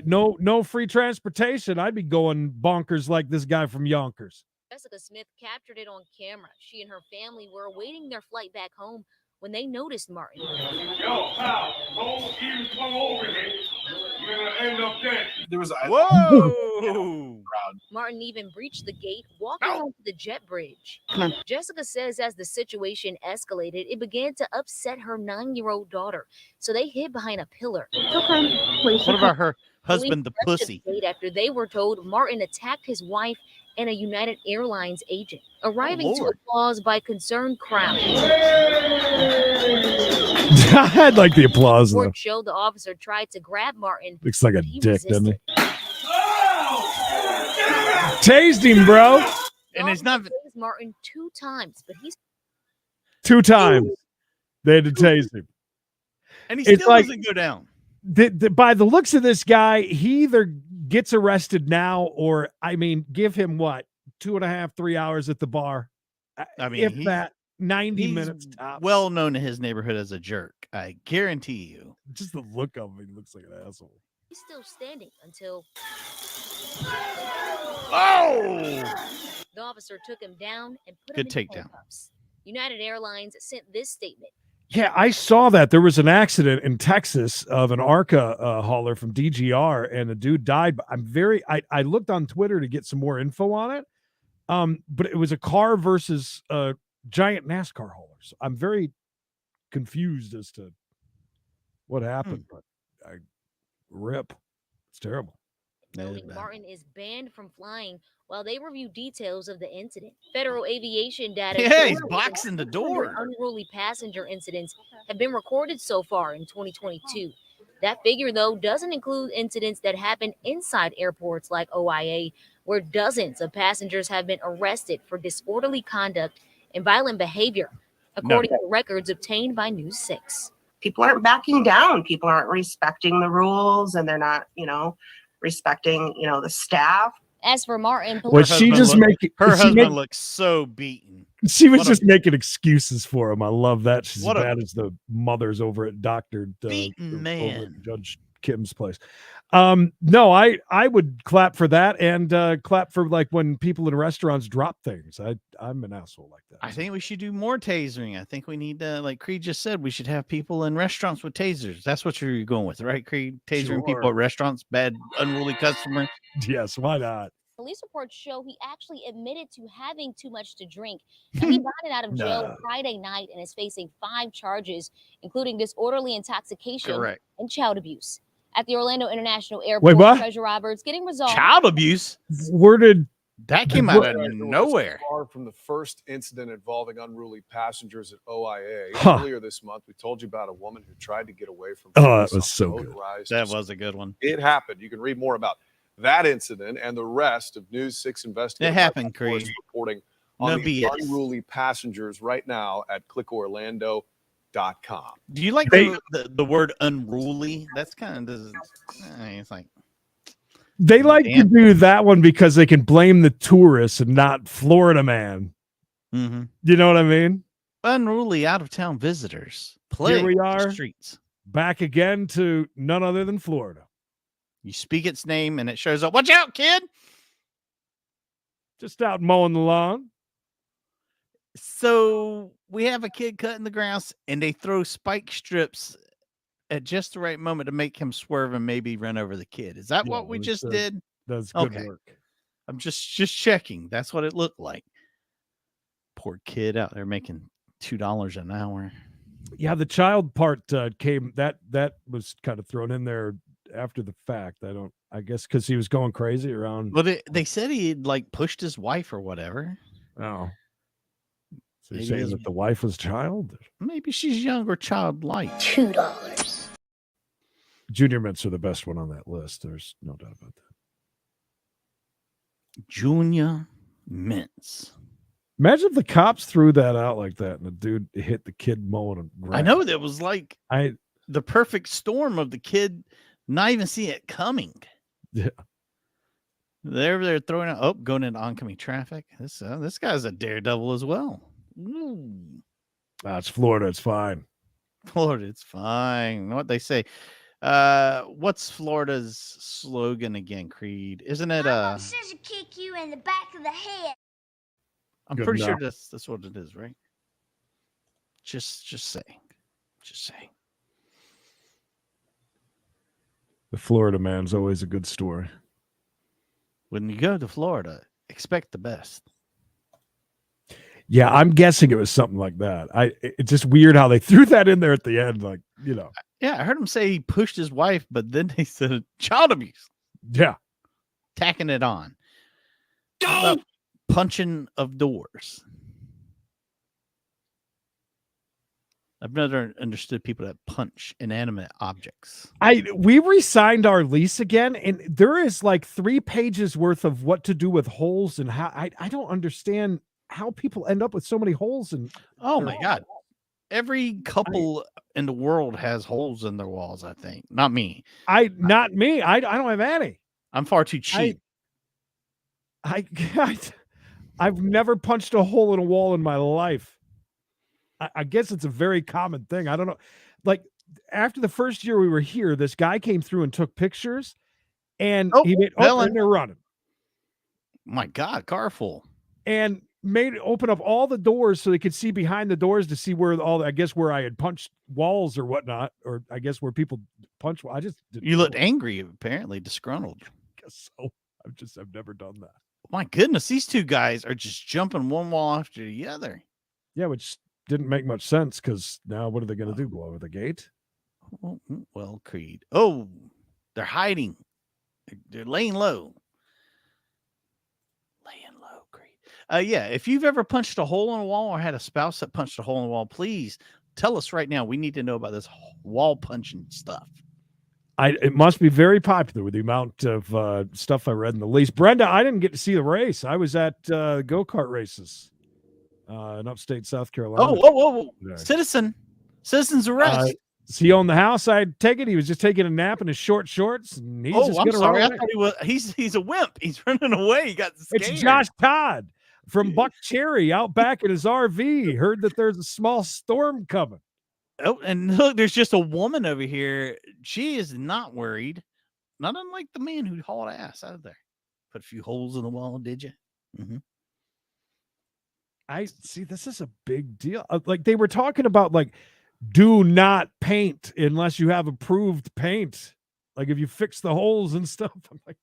no free transportation. I'd be going bonkers like this guy from Yonkers. Jessica Smith captured it on camera. She and her family were awaiting their flight back home when they noticed Martin. Yo, pal, don't even come over here. You're gonna end up dead. There was a crowd. Martin even breached the gate, walking onto the jet bridge. Jessica says as the situation escalated, it began to upset her 9-year-old daughter, so they hid behind a pillar. What about her husband, the pussy? After they were told Martin attacked his wife and a United Airlines agent, arriving to applause by concerned crowds. I'd like the applause, though. Report showed the officer tried to grab Martin. Looks like a dick, doesn't he? Tased him, bro. And it's not Martin 2 times, but he's 2 times. They had to tase him. And he still doesn't go down. By the looks of this guy, he either gets arrested now, or give him 2.5, 3 hours at the bar. I mean, if that 90 minutes tops. Well known in his neighborhood as a jerk. I guarantee you. Just the look of him, he looks like an asshole. He's still standing until the officer took him down and put him in handcuffs. United Airlines sent this statement. Yeah, I saw that. There was an accident in Texas of an ARCA hauler from DGR, and the dude died. I looked on Twitter to get some more info on it, but it was a car versus a giant NASCAR hauler. So I'm very confused as to what happened, but rip. It's terrible. Martin is banned from flying while they review details of the incident. Federal aviation data. Yeah, he's boxing the door. Unruly passenger incidents have been recorded so far in 2022. That figure, though, doesn't include incidents that happen inside airports like OIA, where dozens of passengers have been arrested for disorderly conduct and violent behavior, according to records obtained by News 6. People aren't backing down. People aren't respecting the rules, and they're not, respecting, the staff. As for Martin, was she just making her husband looks so beaten? She was just making excuses for him. I love that. She's as bad as the mothers over at beaten man, over at Judge Kim's place. No, I would clap for that, and clap for when people in restaurants drop things. I'm an asshole like that. I think we should do more tasering. I think we need to, like Creed just said, we should have people in restaurants with tasers. That's what you're going with, right, Creed? Tasering people at restaurants, bad, unruly customer. Yes, why not? Police reports show he actually admitted to having too much to drink. Now, he bonded out of jail Friday night and is facing 5 charges, including disorderly intoxication and child abuse. At the Orlando International Airport, Treasure Roberts getting resolved. Child abuse? Where did that came out of nowhere? Far from the first incident involving unruly passengers at OIA. Earlier this month, we told you about a woman who tried to get away from. That was so good. That was a good one. It happened. You can read more about that incident and the rest of News 6 investigators. It happened, Creed. Reporting on the unruly passengers right now at clickorlando.com. Do you like the word unruly? That's kind of it's like they like to do that one because they can blame the tourists and not Florida man. Mm-hmm. You know what I mean? Unruly out of town visitors. Here we are, streets back again to none other than Florida. You speak its name and it shows up. Watch out, kid! Just out mowing the lawn. So we have a kid cutting the grass, and they throw spike strips at just the right moment to make him swerve and maybe run over the kid. Is that what we just did? That's good work. I'm just checking. That's what it looked like. Poor kid out there making $2 an hour. Yeah, the child part came that was kind of thrown in there after the fact. I guess because he was going crazy around. Well, they said he had like pushed his wife or whatever. Oh, so you're Maybe saying his- that the wife was child? Maybe she's young or childlike. $2. Junior mints are the best one on that list. There's no doubt about that. Junior mints. Imagine if the cops threw that out like that and the dude hit the kid mowing a grass. I know that was like the perfect storm of the kid not even seeing it coming. Yeah. They're throwing out going into oncoming traffic. This guy's a daredevil as well. Ooh. It's Florida. It's fine. Florida, it's fine. What they say. What's Florida's slogan again, Creed? Isn't it Scissor kick you in the back of the head. I'm Good pretty sure enough. that's what it is, right? Just saying. Just saying. The Florida man's always a good story. When you go to Florida, expect the best. Yeah, I'm guessing it was something like that. It's just weird how they threw that in there at the end, like, you know. Yeah, I heard him say he pushed his wife, but then they said child abuse. Yeah. Tacking it on. How about punching of doors? I've never understood people that punch inanimate objects. We re-signed our lease again, and there is like 3 pages worth of what to do with holes and how I don't understand how people end up with so many holes in. Oh my God. Every couple in the world has holes in their walls, I think. Not me. Not me. I don't have any. I'm far too cheap. I've never punched a hole in a wall in my life. I guess it's a very common thing. I don't know. Like after the first year we were here, this guy came through and took pictures, and he made and they're running. My God, car full. And made open up all the doors so they could see behind the doors to see where I guess where I had punched walls or whatnot, or I guess where people punch. I just you looked angry, apparently disgruntled. I guess so. I've never done that. My goodness, these two guys are just jumping one wall after the other. Yeah, which didn't make much sense because now what are they going to do? Go over the gate? Well, Creed. Oh, they're hiding. They're laying low. Laying low, Creed. Yeah, if you've ever punched a hole in a wall or had a spouse that punched a hole in the wall, please tell us right now. We need to know about this wall punching stuff. It must be very popular with the amount of stuff I read in the lease. Brenda, I didn't get to see the race. I was at go-kart races in upstate South Carolina. Oh, whoa. Citizen's arrest. Does he own the house? I'd take it. He was just taking a nap in his short shorts. And he's just I'm sorry. run I thought he was. He's a wimp. He's running away. He got scared. It's Josh Todd from Buck Cherry out back in his RV. Heard that there's a small storm coming. Oh, and look, there's just a woman over here. She is not worried. Not unlike the man who hauled ass out of there. Put a few holes in the wall, did you? Mm-hmm. I see. This is a big deal. Like they were talking about, like, do not paint unless you have approved paint. Like if you fix the holes and stuff. I'm like,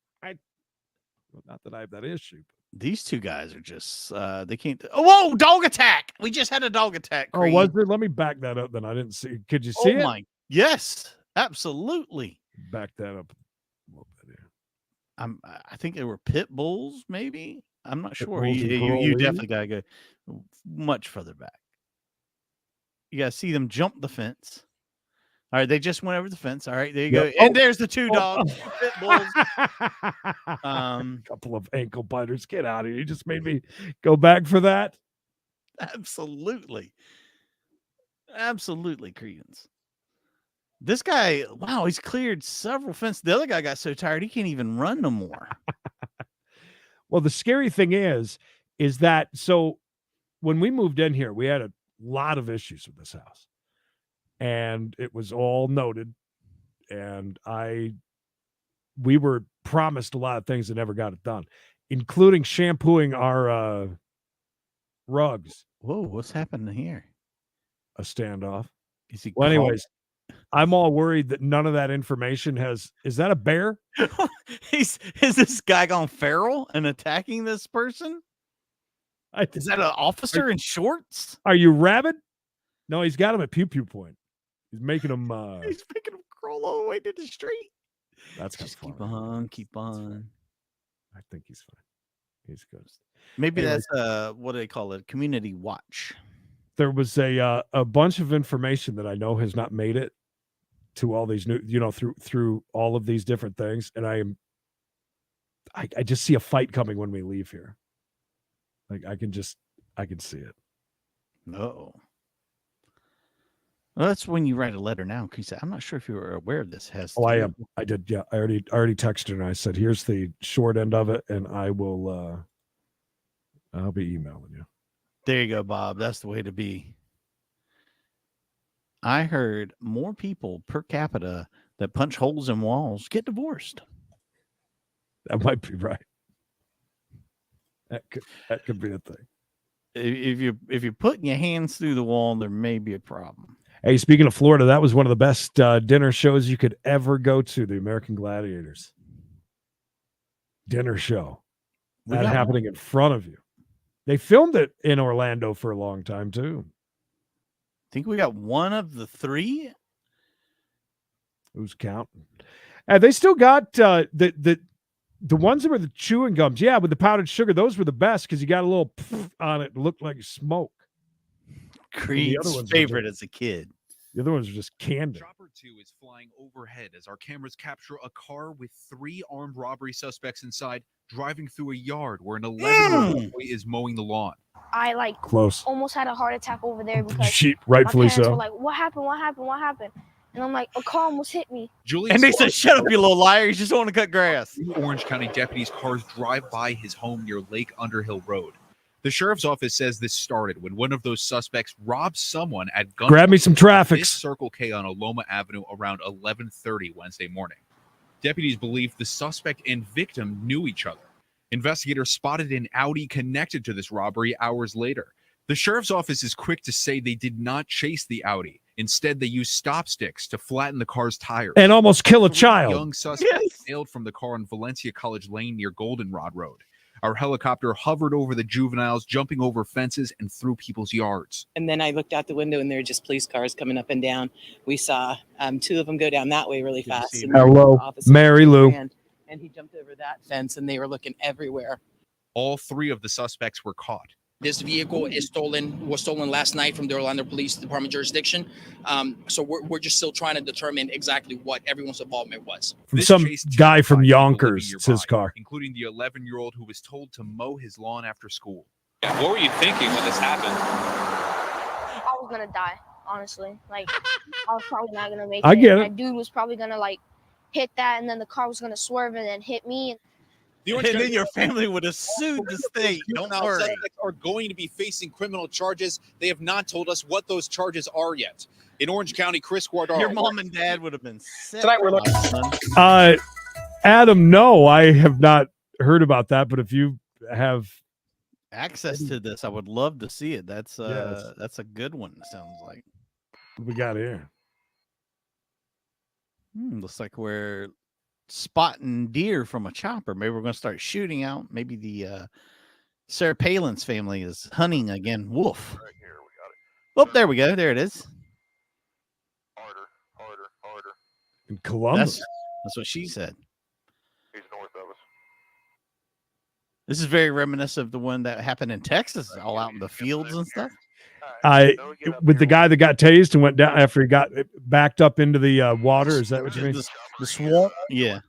not that I have that issue. These two guys are just they can't. Oh, whoa! Dog attack. We just had a dog attack. Creed. Oh, was there? Let me back that up. Then I didn't see. Could you see it? Yes, absolutely. Back that up a little bit here. I think they were pit bulls. Maybe I'm not sure. bulls You definitely gotta go much further back. You gotta see them jump the fence. All right, they just went over the fence. All right, there you go. And there's the two dogs, pit bulls. A couple of ankle biters. Get out of here! You just made me go back for that. Absolutely, Credence. This guy, wow, he's cleared several fences. The other guy got so tired he can't even run no more. Well, the scary thing is that so when we moved in here, we had a lot of issues with this house. And it was all noted. And we were promised a lot of things and never got it done, including shampooing our rugs. Whoa, what's happening here? A standoff. Is he anyways, I'm all worried that none of that information is that a bear? Is this guy gone feral and attacking this person? Is that an officer in shorts? Are you rabid? No, he's got him at pew pew point. He's making him. He's making him crawl all the way to the street. That's kind of Keep funny. on, keep on. I think he's fine. He's good. Maybe Anyway. that's what do they call it? Community watch. There was a bunch of information that I know has not made it to all these new, through all of these different things, and I just see a fight coming when we leave here. Like I can see it. No. Well, that's when you write a letter now. Because I'm not sure if you were aware of this. Has Oh, I am. I did. Yeah, I already texted her and I said, "Here's the short end of it," and I will. I'll be emailing you. There you go, Bob. That's the way to be. I heard more people per capita that punch holes in walls get divorced. That might be right. That could be a thing. If you're putting your hands through the wall, there may be a problem. Hey, speaking of Florida, that was one of the best dinner shows you could ever go to. The American Gladiators dinner show. That happening in front of you. They filmed it in Orlando for a long time too. I think we got one of the 3. Who's counting? And they still got the ones that were the chewing gums. Yeah, with the powdered sugar, those were the best because you got a little on it. It looked like smoke. Creed's favorite as a kid. The other ones are just candy. Chopper 2 is flying overhead as our cameras capture a car with 3 armed robbery suspects inside driving through a yard where an 11-year-old boy is mowing the lawn. I Close. almost had a heart attack over there because Sheep, rightfully my parents so. were like, "What happened? What happened? What happened?" And I'm like, "A car almost hit me." And they said, "Shut up, you little liar! You just want to cut grass." Orange County deputies' cars drive by his home near Lake Underhill Road. The sheriff's office says this started when one of those suspects robbed someone at gunpoint. Grab me some traffics. Circle K on Aloma Avenue around 11:30 Wednesday morning. Deputies believe the suspect and victim knew each other. Investigators spotted an Audi connected to this robbery hours later. The sheriff's office is quick to say they did not chase the Audi. Instead, they used stop sticks to flatten the car's tires and almost kill a 3 child. Young suspects sailed from the car on Valencia College Lane near Goldenrod Road. Our helicopter hovered over the juveniles, jumping over fences and through people's yards. And then I looked out the window and there were just police cars coming up and down. We saw 2 of them go down that way really fast. And Hello, Mary Lou. And he jumped over that fence and they were looking everywhere. All 3 of the suspects were caught. This vehicle was stolen last night from the Orlando Police Department jurisdiction. So we're just still trying to determine exactly what everyone's involvement was. From some guy from Yonkers, it's his car. Including the 11-year-old who was told to mow his lawn after school. What were you thinking when this happened? I was gonna die, honestly. Like I was probably not gonna make it. I get it. That dude was probably gonna hit that, and then the car was gonna swerve and then hit me. And then your family would have sued the state. Don't worry. Suspects are going to be facing criminal charges. They have not told us what those charges are yet. In Orange County, Chris Guardaro. Your mom and dad would have been sick. Tonight we're looking. Adam, no, I have not heard about that. But if you have access to this, I would love to see it. That's a good one. It sounds like. What we got here? Looks like we're spotting deer from a chopper. Maybe we're going to start shooting out. Maybe the Sarah Palin's family is hunting again. Wolf. Right here, we got it. Oh, there we go. There it is. Harder. In Columbus. That's what she said. He's north of us. This is very reminiscent of the one that happened in Texas, all out in the fields and stuff. With the guy that got tased and went down after he got backed up into the water. Is that what you mean? The swamp? Yeah.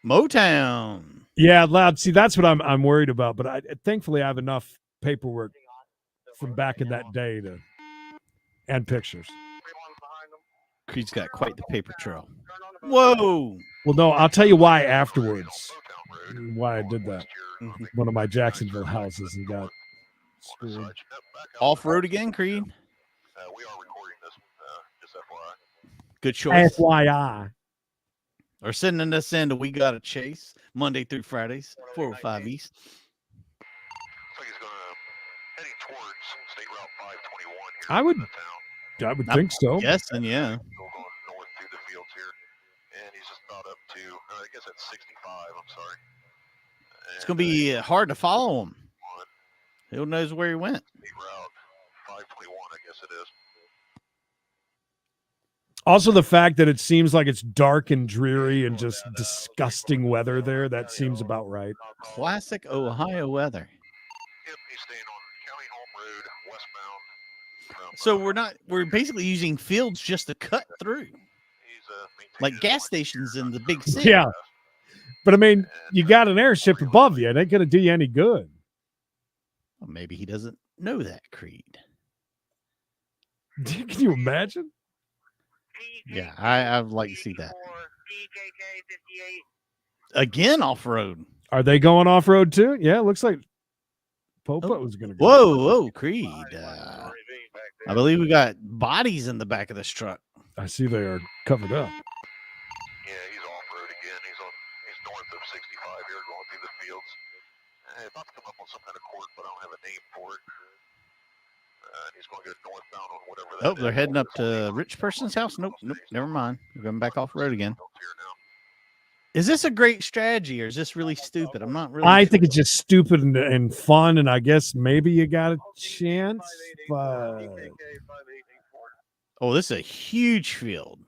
Motown. Yeah, loud. See, that's what I'm worried about. But thankfully I have enough paperwork from back in that day and pictures. Creed's got quite the paper trail. Whoa. Well, no, I'll tell you why afterwards. Why I did that. One of my Jacksonville houses and got screwed. Off road again, Creed. We are recording this, just FYI. Good choice. FYI. Or sending us into We Gotta Chase Monday through Fridays, 405 East. Looks like he's heading towards State Route 521 here. I would think so. Guessing, yeah. Still going north through the fields here, and he's just about up to, I guess that's 65. I'm sorry. It's gonna be hard to follow him. Who knows where he went? State route 521, I guess it is. Also, the fact that it seems like it's dark and dreary and just disgusting weather there, that seems about right. Classic Ohio weather. Yep, he's staying on County Home Road, westbound. So we're basically using fields just to cut through. Like gas stations in the big city. Yeah. But I mean, you got an airship above you. It ain't going to do you any good. Well, maybe he doesn't know that, Creed. Can you imagine? Yeah, I'd like to see that. Again, off-road. Are they going off-road too? Yeah, it looks like Popa was going to go. Whoa, Creed. I believe we got bodies in the back of this truck. I see they are covered up. Yeah, he's off-road again. He's north of 65 here, going through the fields. About to come up on some kind of court, but I don't have a name for it. He's going to go northbound on whatever that Oh, they're heading up to Rich Person's house? Nope, never mind. We're going back off road again. Is this a great strategy or is this really stupid? I'm not really. I think it's just stupid and fun, and I guess maybe you got a chance, but oh, this is a huge field.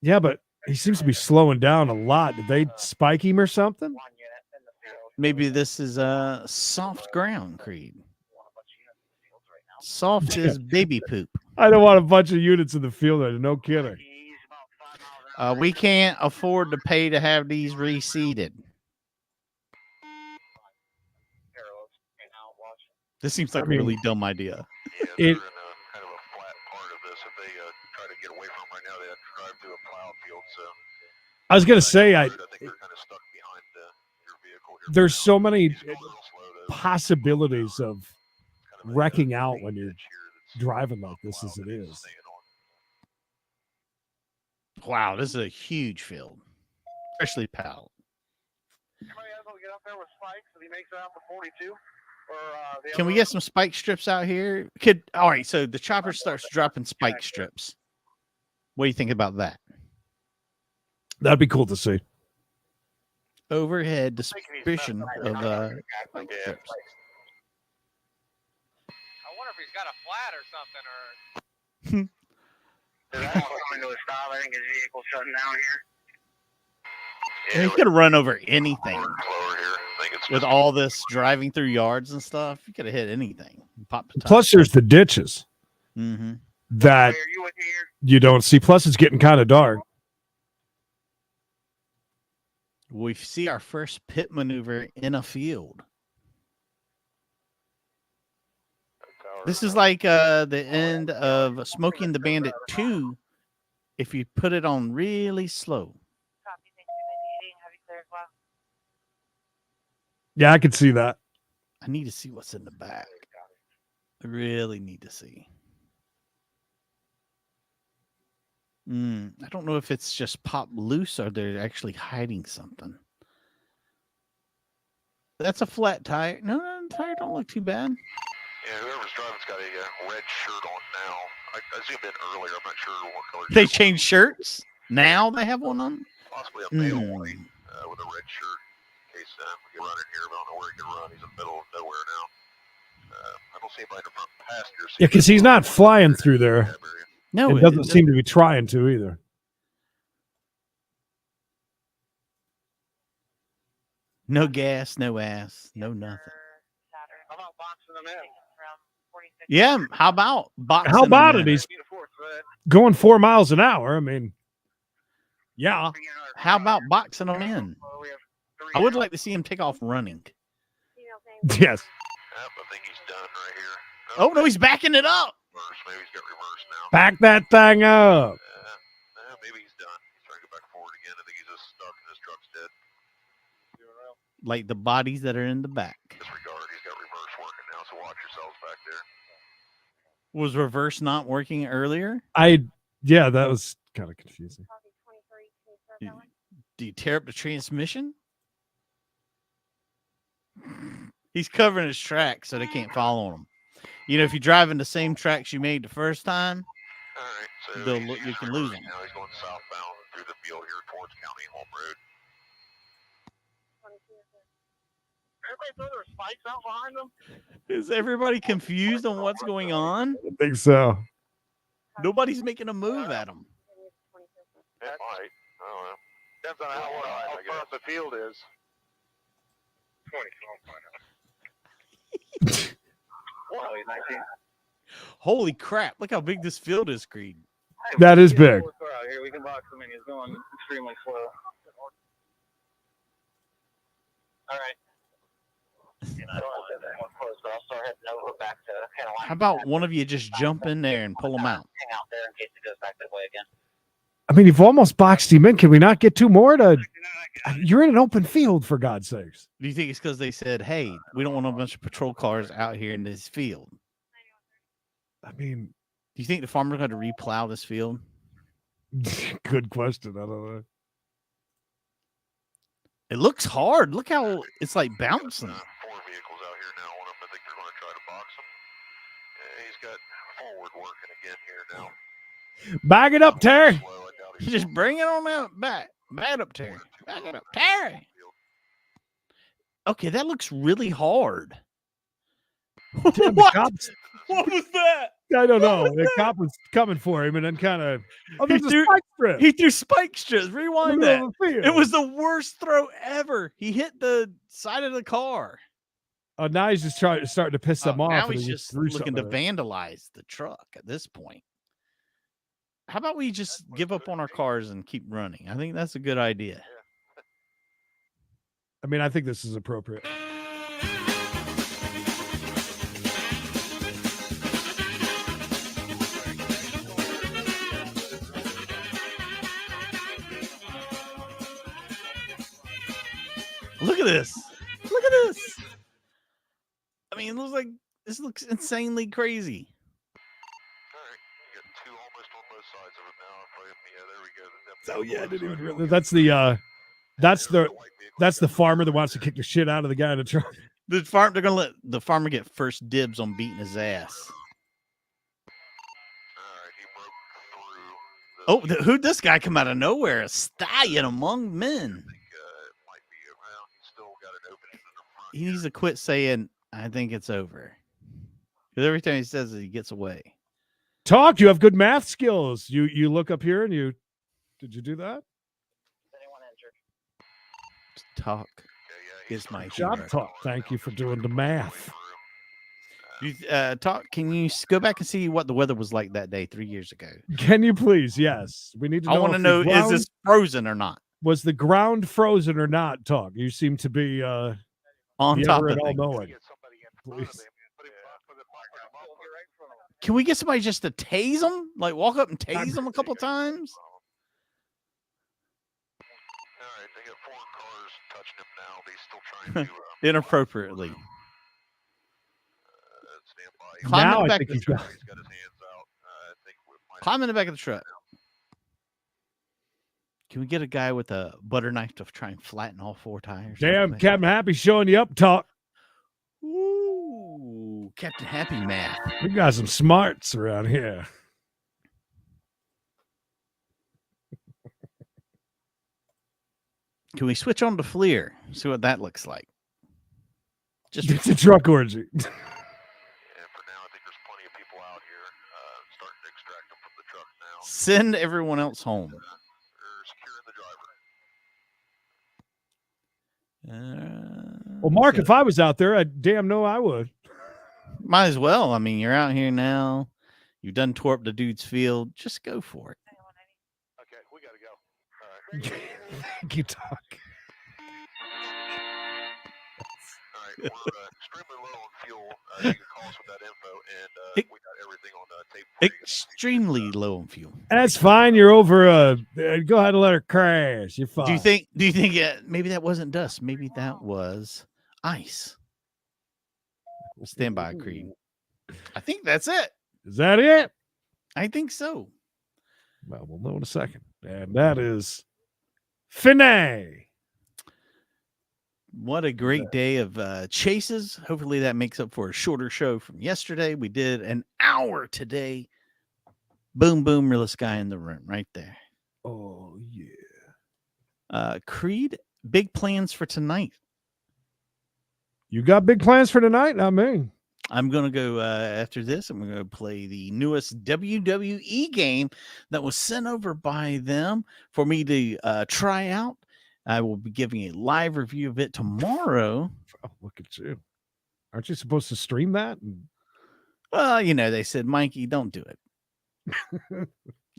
Yeah, but he seems to be slowing down a lot. Did they spike him or something? Maybe this is soft ground, Creed. Soft as baby poop. I don't want a bunch of units in the field. No kidding. We can't afford to pay to have these reseeded. This seems like a really dumb idea. It. Kind of a flat part of this. If they try to get away from right now, they have to drive through a plowed field. So I was gonna say, I think they're kind of stuck behind your vehicle here. There's so many possibilities of wrecking out when you're driving like this as it is. Wow, this is a huge field, especially plowed. Can we get some spike strips out here? All right, so the chopper starts dropping spike strips. What do you think about that? That'd be cool to see. Overhead suspicion of spike strips. I wonder if he's got a flat or something, or. I think his vehicle's shutting down here. Yeah, he could have run over anything. With all this driving through yards and stuff, you could have hit anything. Plus, there's the ditches that you don't see. Plus, it's getting kind of dark. We see our first pit maneuver in a field. This is like the end of Smoking the Bandit 2 if you put it on really slow. Yeah, I could see that. I need to see what's in the back. I really need to see. I don't know if it's just popped loose or they're actually hiding something. That's a flat tire. No, the tire don't look too bad. Yeah, whoever's driving's got a red shirt on now. I zoomed in earlier. I'm not sure what color. They changed shirts? Now they have one on? Possibly a male with a red shirt. In case we can run in here, but I don't know where he can run. He's in the middle of nowhere now. I don't see anybody in the front passenger seat. Yeah, because he's not flying through there. No, it doesn't seem to be trying to either. No gas, no ass, no nothing. How about boxing them in? Yeah, how about boxing? How about it? He's going 4 miles an hour. I mean, yeah. How about boxing them in? I would like to see him take off running. Yes. I think he's done right here. Oh, no, he's backing it up. Maybe he's got reverse now. Back that thing up. Maybe he's done. He's trying to go back forward again. I think he's just stuck and his truck's dead. Like the bodies that are in the back. Disregard. He's got reverse working now, so watch yourselves back there. Was reverse not working earlier? Yeah, that was kind of confusing. Do you tear up the transmission? He's covering his tracks so they can't follow him. You know, if you're driving the same tracks you made the first time, you can lose them. Now he's going southbound through the field here towards County Home Road. Is everybody confused on what's going on? I think so. Nobody's making a move at them. It might. I don't know. Depends on how far up the field is. 20. Well, he's 19. Holy crap. Look how big this field is, Creed. That is big. Here, we can box him in. He's going extremely slow. All right. How about one of you just jump in there and pull him out? Hang out there in case it goes back that way again. I mean, you've almost boxed him in. Can we not get two more? You're in an open field, for God's sakes. Do you think it's because they said, hey, we don't want a bunch of patrol cars out here in this field? I mean, do you think the farmer's going to replow this field? Good question. I don't know. It looks hard. Look how it's like bouncing. 4 vehicles out here now. One of them, I think they're going to try to box him. He's got forward working again here now. Bag it up, Terry. Just bring it on out back. Back it up, Terry. Back it up, Terry. Okay, that looks really hard. Damn, What was that? I don't know. The cop was coming for him and then kind of. Oh, there's a spike strip. He threw spike strips. Rewind that. Middle of the field. It was the worst throw ever. He hit the side of the car. Now he's just starting to piss them off. Now and he's he just threw looking to something at it. vandalize the truck at this point. How about we just give up on our cars and keep running? I think that's a good idea. I mean, I think this is appropriate. Look at this. Look at this. I mean, it looks like this looks insanely crazy. Oh yeah, I didn't even realize. That's the farmer that wants to kick the shit out of the guy in the truck. They're gonna let the farmer get first dibs on beating his ass. Oh, who'd this guy come out of nowhere? A stallion among men. He needs to quit saying, I think it's over. Because every time he says it, he gets away. Talk, you have good math skills. You look up here and did you do that? Talk is my job. hero. Talk. Thank you for doing the math. Talk. Can you go back and see what the weather was like that day 3 years ago? Can you please? Yes, we need to know. I want to know: is this frozen or not? Was the ground frozen or not? Talk. You seem to be on the top of ever-all things. knowing. Please. Can we get somebody just to tase him? Like walk up and tase him a couple times? Inappropriately. Climb in the back of the truck. Climb in the back of the truck. Can we get a guy with a butter knife to try and flatten all 4 tires? Damn, Captain Happy showing you up, Talk. Ooh, Captain Happy math. We got some smarts around here. Can we switch on to Fleer? See what that looks like. Just It's a truck orgy. send everyone else home. Well, Mark, if I was out there, I damn know I would. Might as well. I mean, you're out here now. You've done tore up the dude's field. Just go for it. Okay, we got to go. All right. Thank you, Talk. All right, we're extremely low on fuel. You can call us with that info, and we got everything on tape. Extremely low on fuel. That's fine. You're over. Go ahead and let her crash. You're fine. Do you think maybe that wasn't dust? Maybe that was ice. Stand by, Creed. I think that's it. Is that it? I think so. Well, we'll know in a second. And that is Finney. What a great day of chases. Hopefully that makes up for a shorter show from yesterday. We did an hour today. Boom, boom, realest guy in the room right there. Oh, yeah. Creed, big plans for tonight. You got big plans for tonight? Not me. I'm going to go after this. I'm going to play the newest WWE game that was sent over by them for me to try out. I will be giving a live review of it tomorrow. Oh, look at you. Aren't you supposed to stream that? Well, you know, they said, Mikey, don't do it.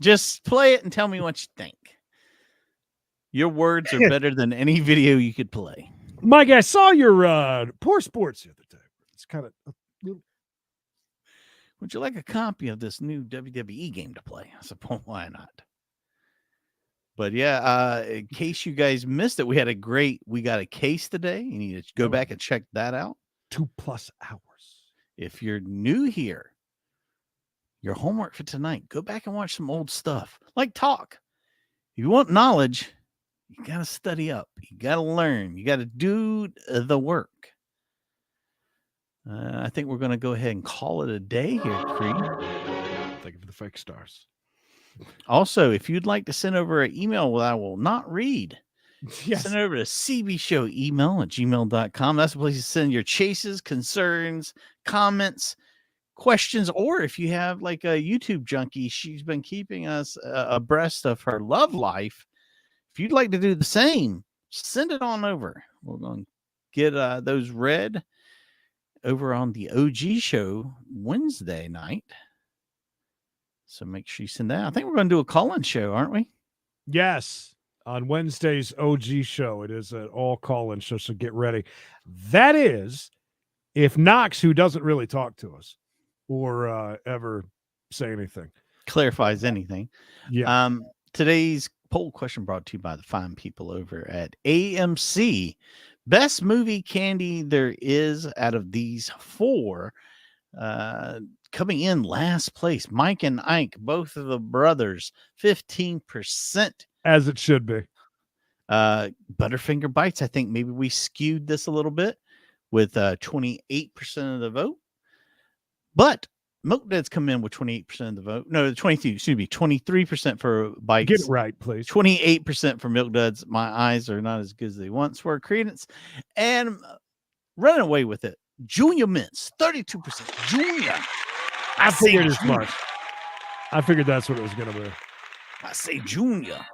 Just play it and tell me what you think. Your words are better than any video you could play. Mike, I saw your Poor Sports the other day. It's kind of a little... Would you like a copy of this new WWE game to play? I suppose, why not? But yeah, in case you guys missed it, we got a case today. You need to go back and check that out. 2+ hours. If you're new here, your homework for tonight, go back and watch some old stuff. Like talk. If you want knowledge, you got to study up. You got to learn. You got to do the work. I think we're going to go ahead and call it a day here, Creed. Thank you for the fake stars. Also, if you'd like to send over an email that I will not read, yes. Send it over to cbshowemail@gmail.com. That's the place to send your chases, concerns, comments, questions, or if you have like a YouTube junkie, she's been keeping us abreast of her love life. If you'd like to do the same, send it on over. We're going to get those read over on the OG show Wednesday night. So make sure you send that. I think we're going to do a call-in show, aren't we? Yes. On Wednesday's OG show. It is an all call-in show, so get ready. That is, if Knox, who doesn't really talk to us or ever say anything, clarifies anything. Yeah. Today's poll question brought to you by the fine people over at AMC. Best movie candy there is out of these four. Coming in last place, Mike and Ike, both of the brothers, 15%. As it should be. Butterfinger Bites, I think maybe we skewed this a little bit with 28% of the vote. But Milk Duds come in with 28% of the vote. No, 23% for Bites. Get it right, please. 28% for Milk Duds. My eyes are not as good as they once were. Credence. And running away with it, Junior Mints, 32%. Junior. I figured as much. I figured that's what it was going to be. I say Junior.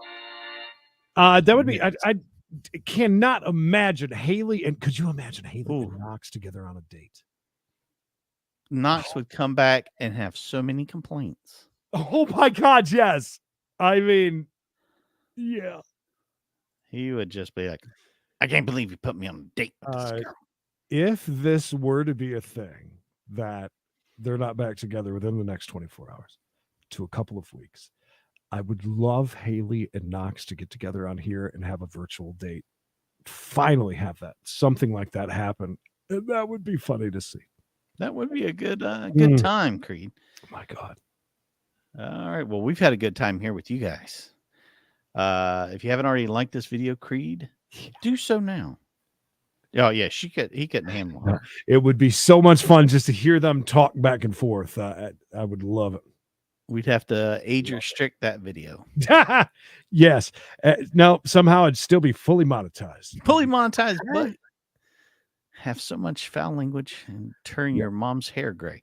That would be. I cannot imagine Haley and could you imagine Haley and Knox together on a date? Knox would come back and have so many complaints. Oh my God, yes. I mean, yeah. He would just be like, I can't believe you put me on a date with this girl. If this were to be a thing that they're not back together within the next 24 hours to a couple of weeks, I would love Haley and Knox to get together on here and have a virtual date. Finally have that. Something like that happen. And that would be funny to see. That would be a good time, Creed. Oh my God. All right. Well, we've had a good time here with you guys. If you haven't already liked this video, Creed, do so now. Oh, yeah. He couldn't handle her. It would be so much fun just to hear them talk back and forth. I would love it. We'd have to age restrict that video. Yes. No, somehow it'd still be fully monetized. Fully monetized, but have so much foul language and turn your mom's hair gray.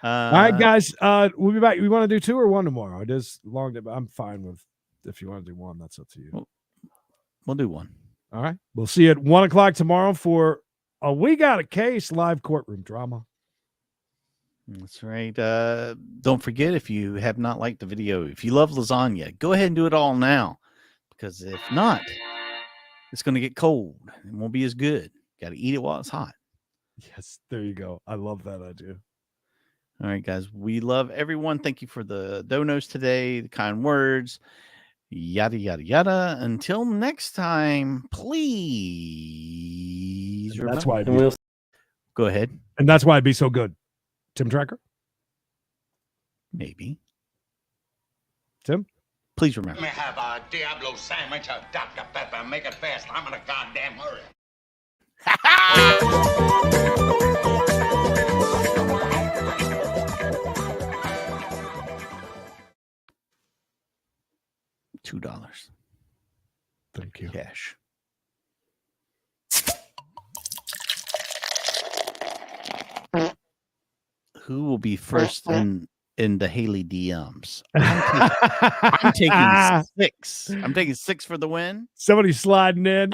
All right, guys. We'll be back. We want to do 2 or 1 tomorrow? It is long, but I'm fine with if you want to do 1. That's up to you. We'll do 1. All right. We'll see you at 1 o'clock tomorrow for a We Got a Case live courtroom drama. That's right. Don't forget, if you have not liked the video, if you love lasagna, go ahead and do it all now. Because if not, it's going to get cold. It won't be as good. Got to eat it while it's hot. Yes, there you go. I love that idea. All right, guys. We love everyone. Thank you for the donos today, the kind words, yada, yada, yada. Until next time, please. That's why. Go ahead. And that's why it'd be so good. Tim Tracker? Maybe. Tim? Please remember. Let me have a Diablo sandwich, a Dr. Pepper. Make it fast. I'm in a goddamn hurry. $2. Thank you. Cash. Who will be first in the Haley DMs? I'm taking 6. I'm taking 6 for the win. Somebody sliding in.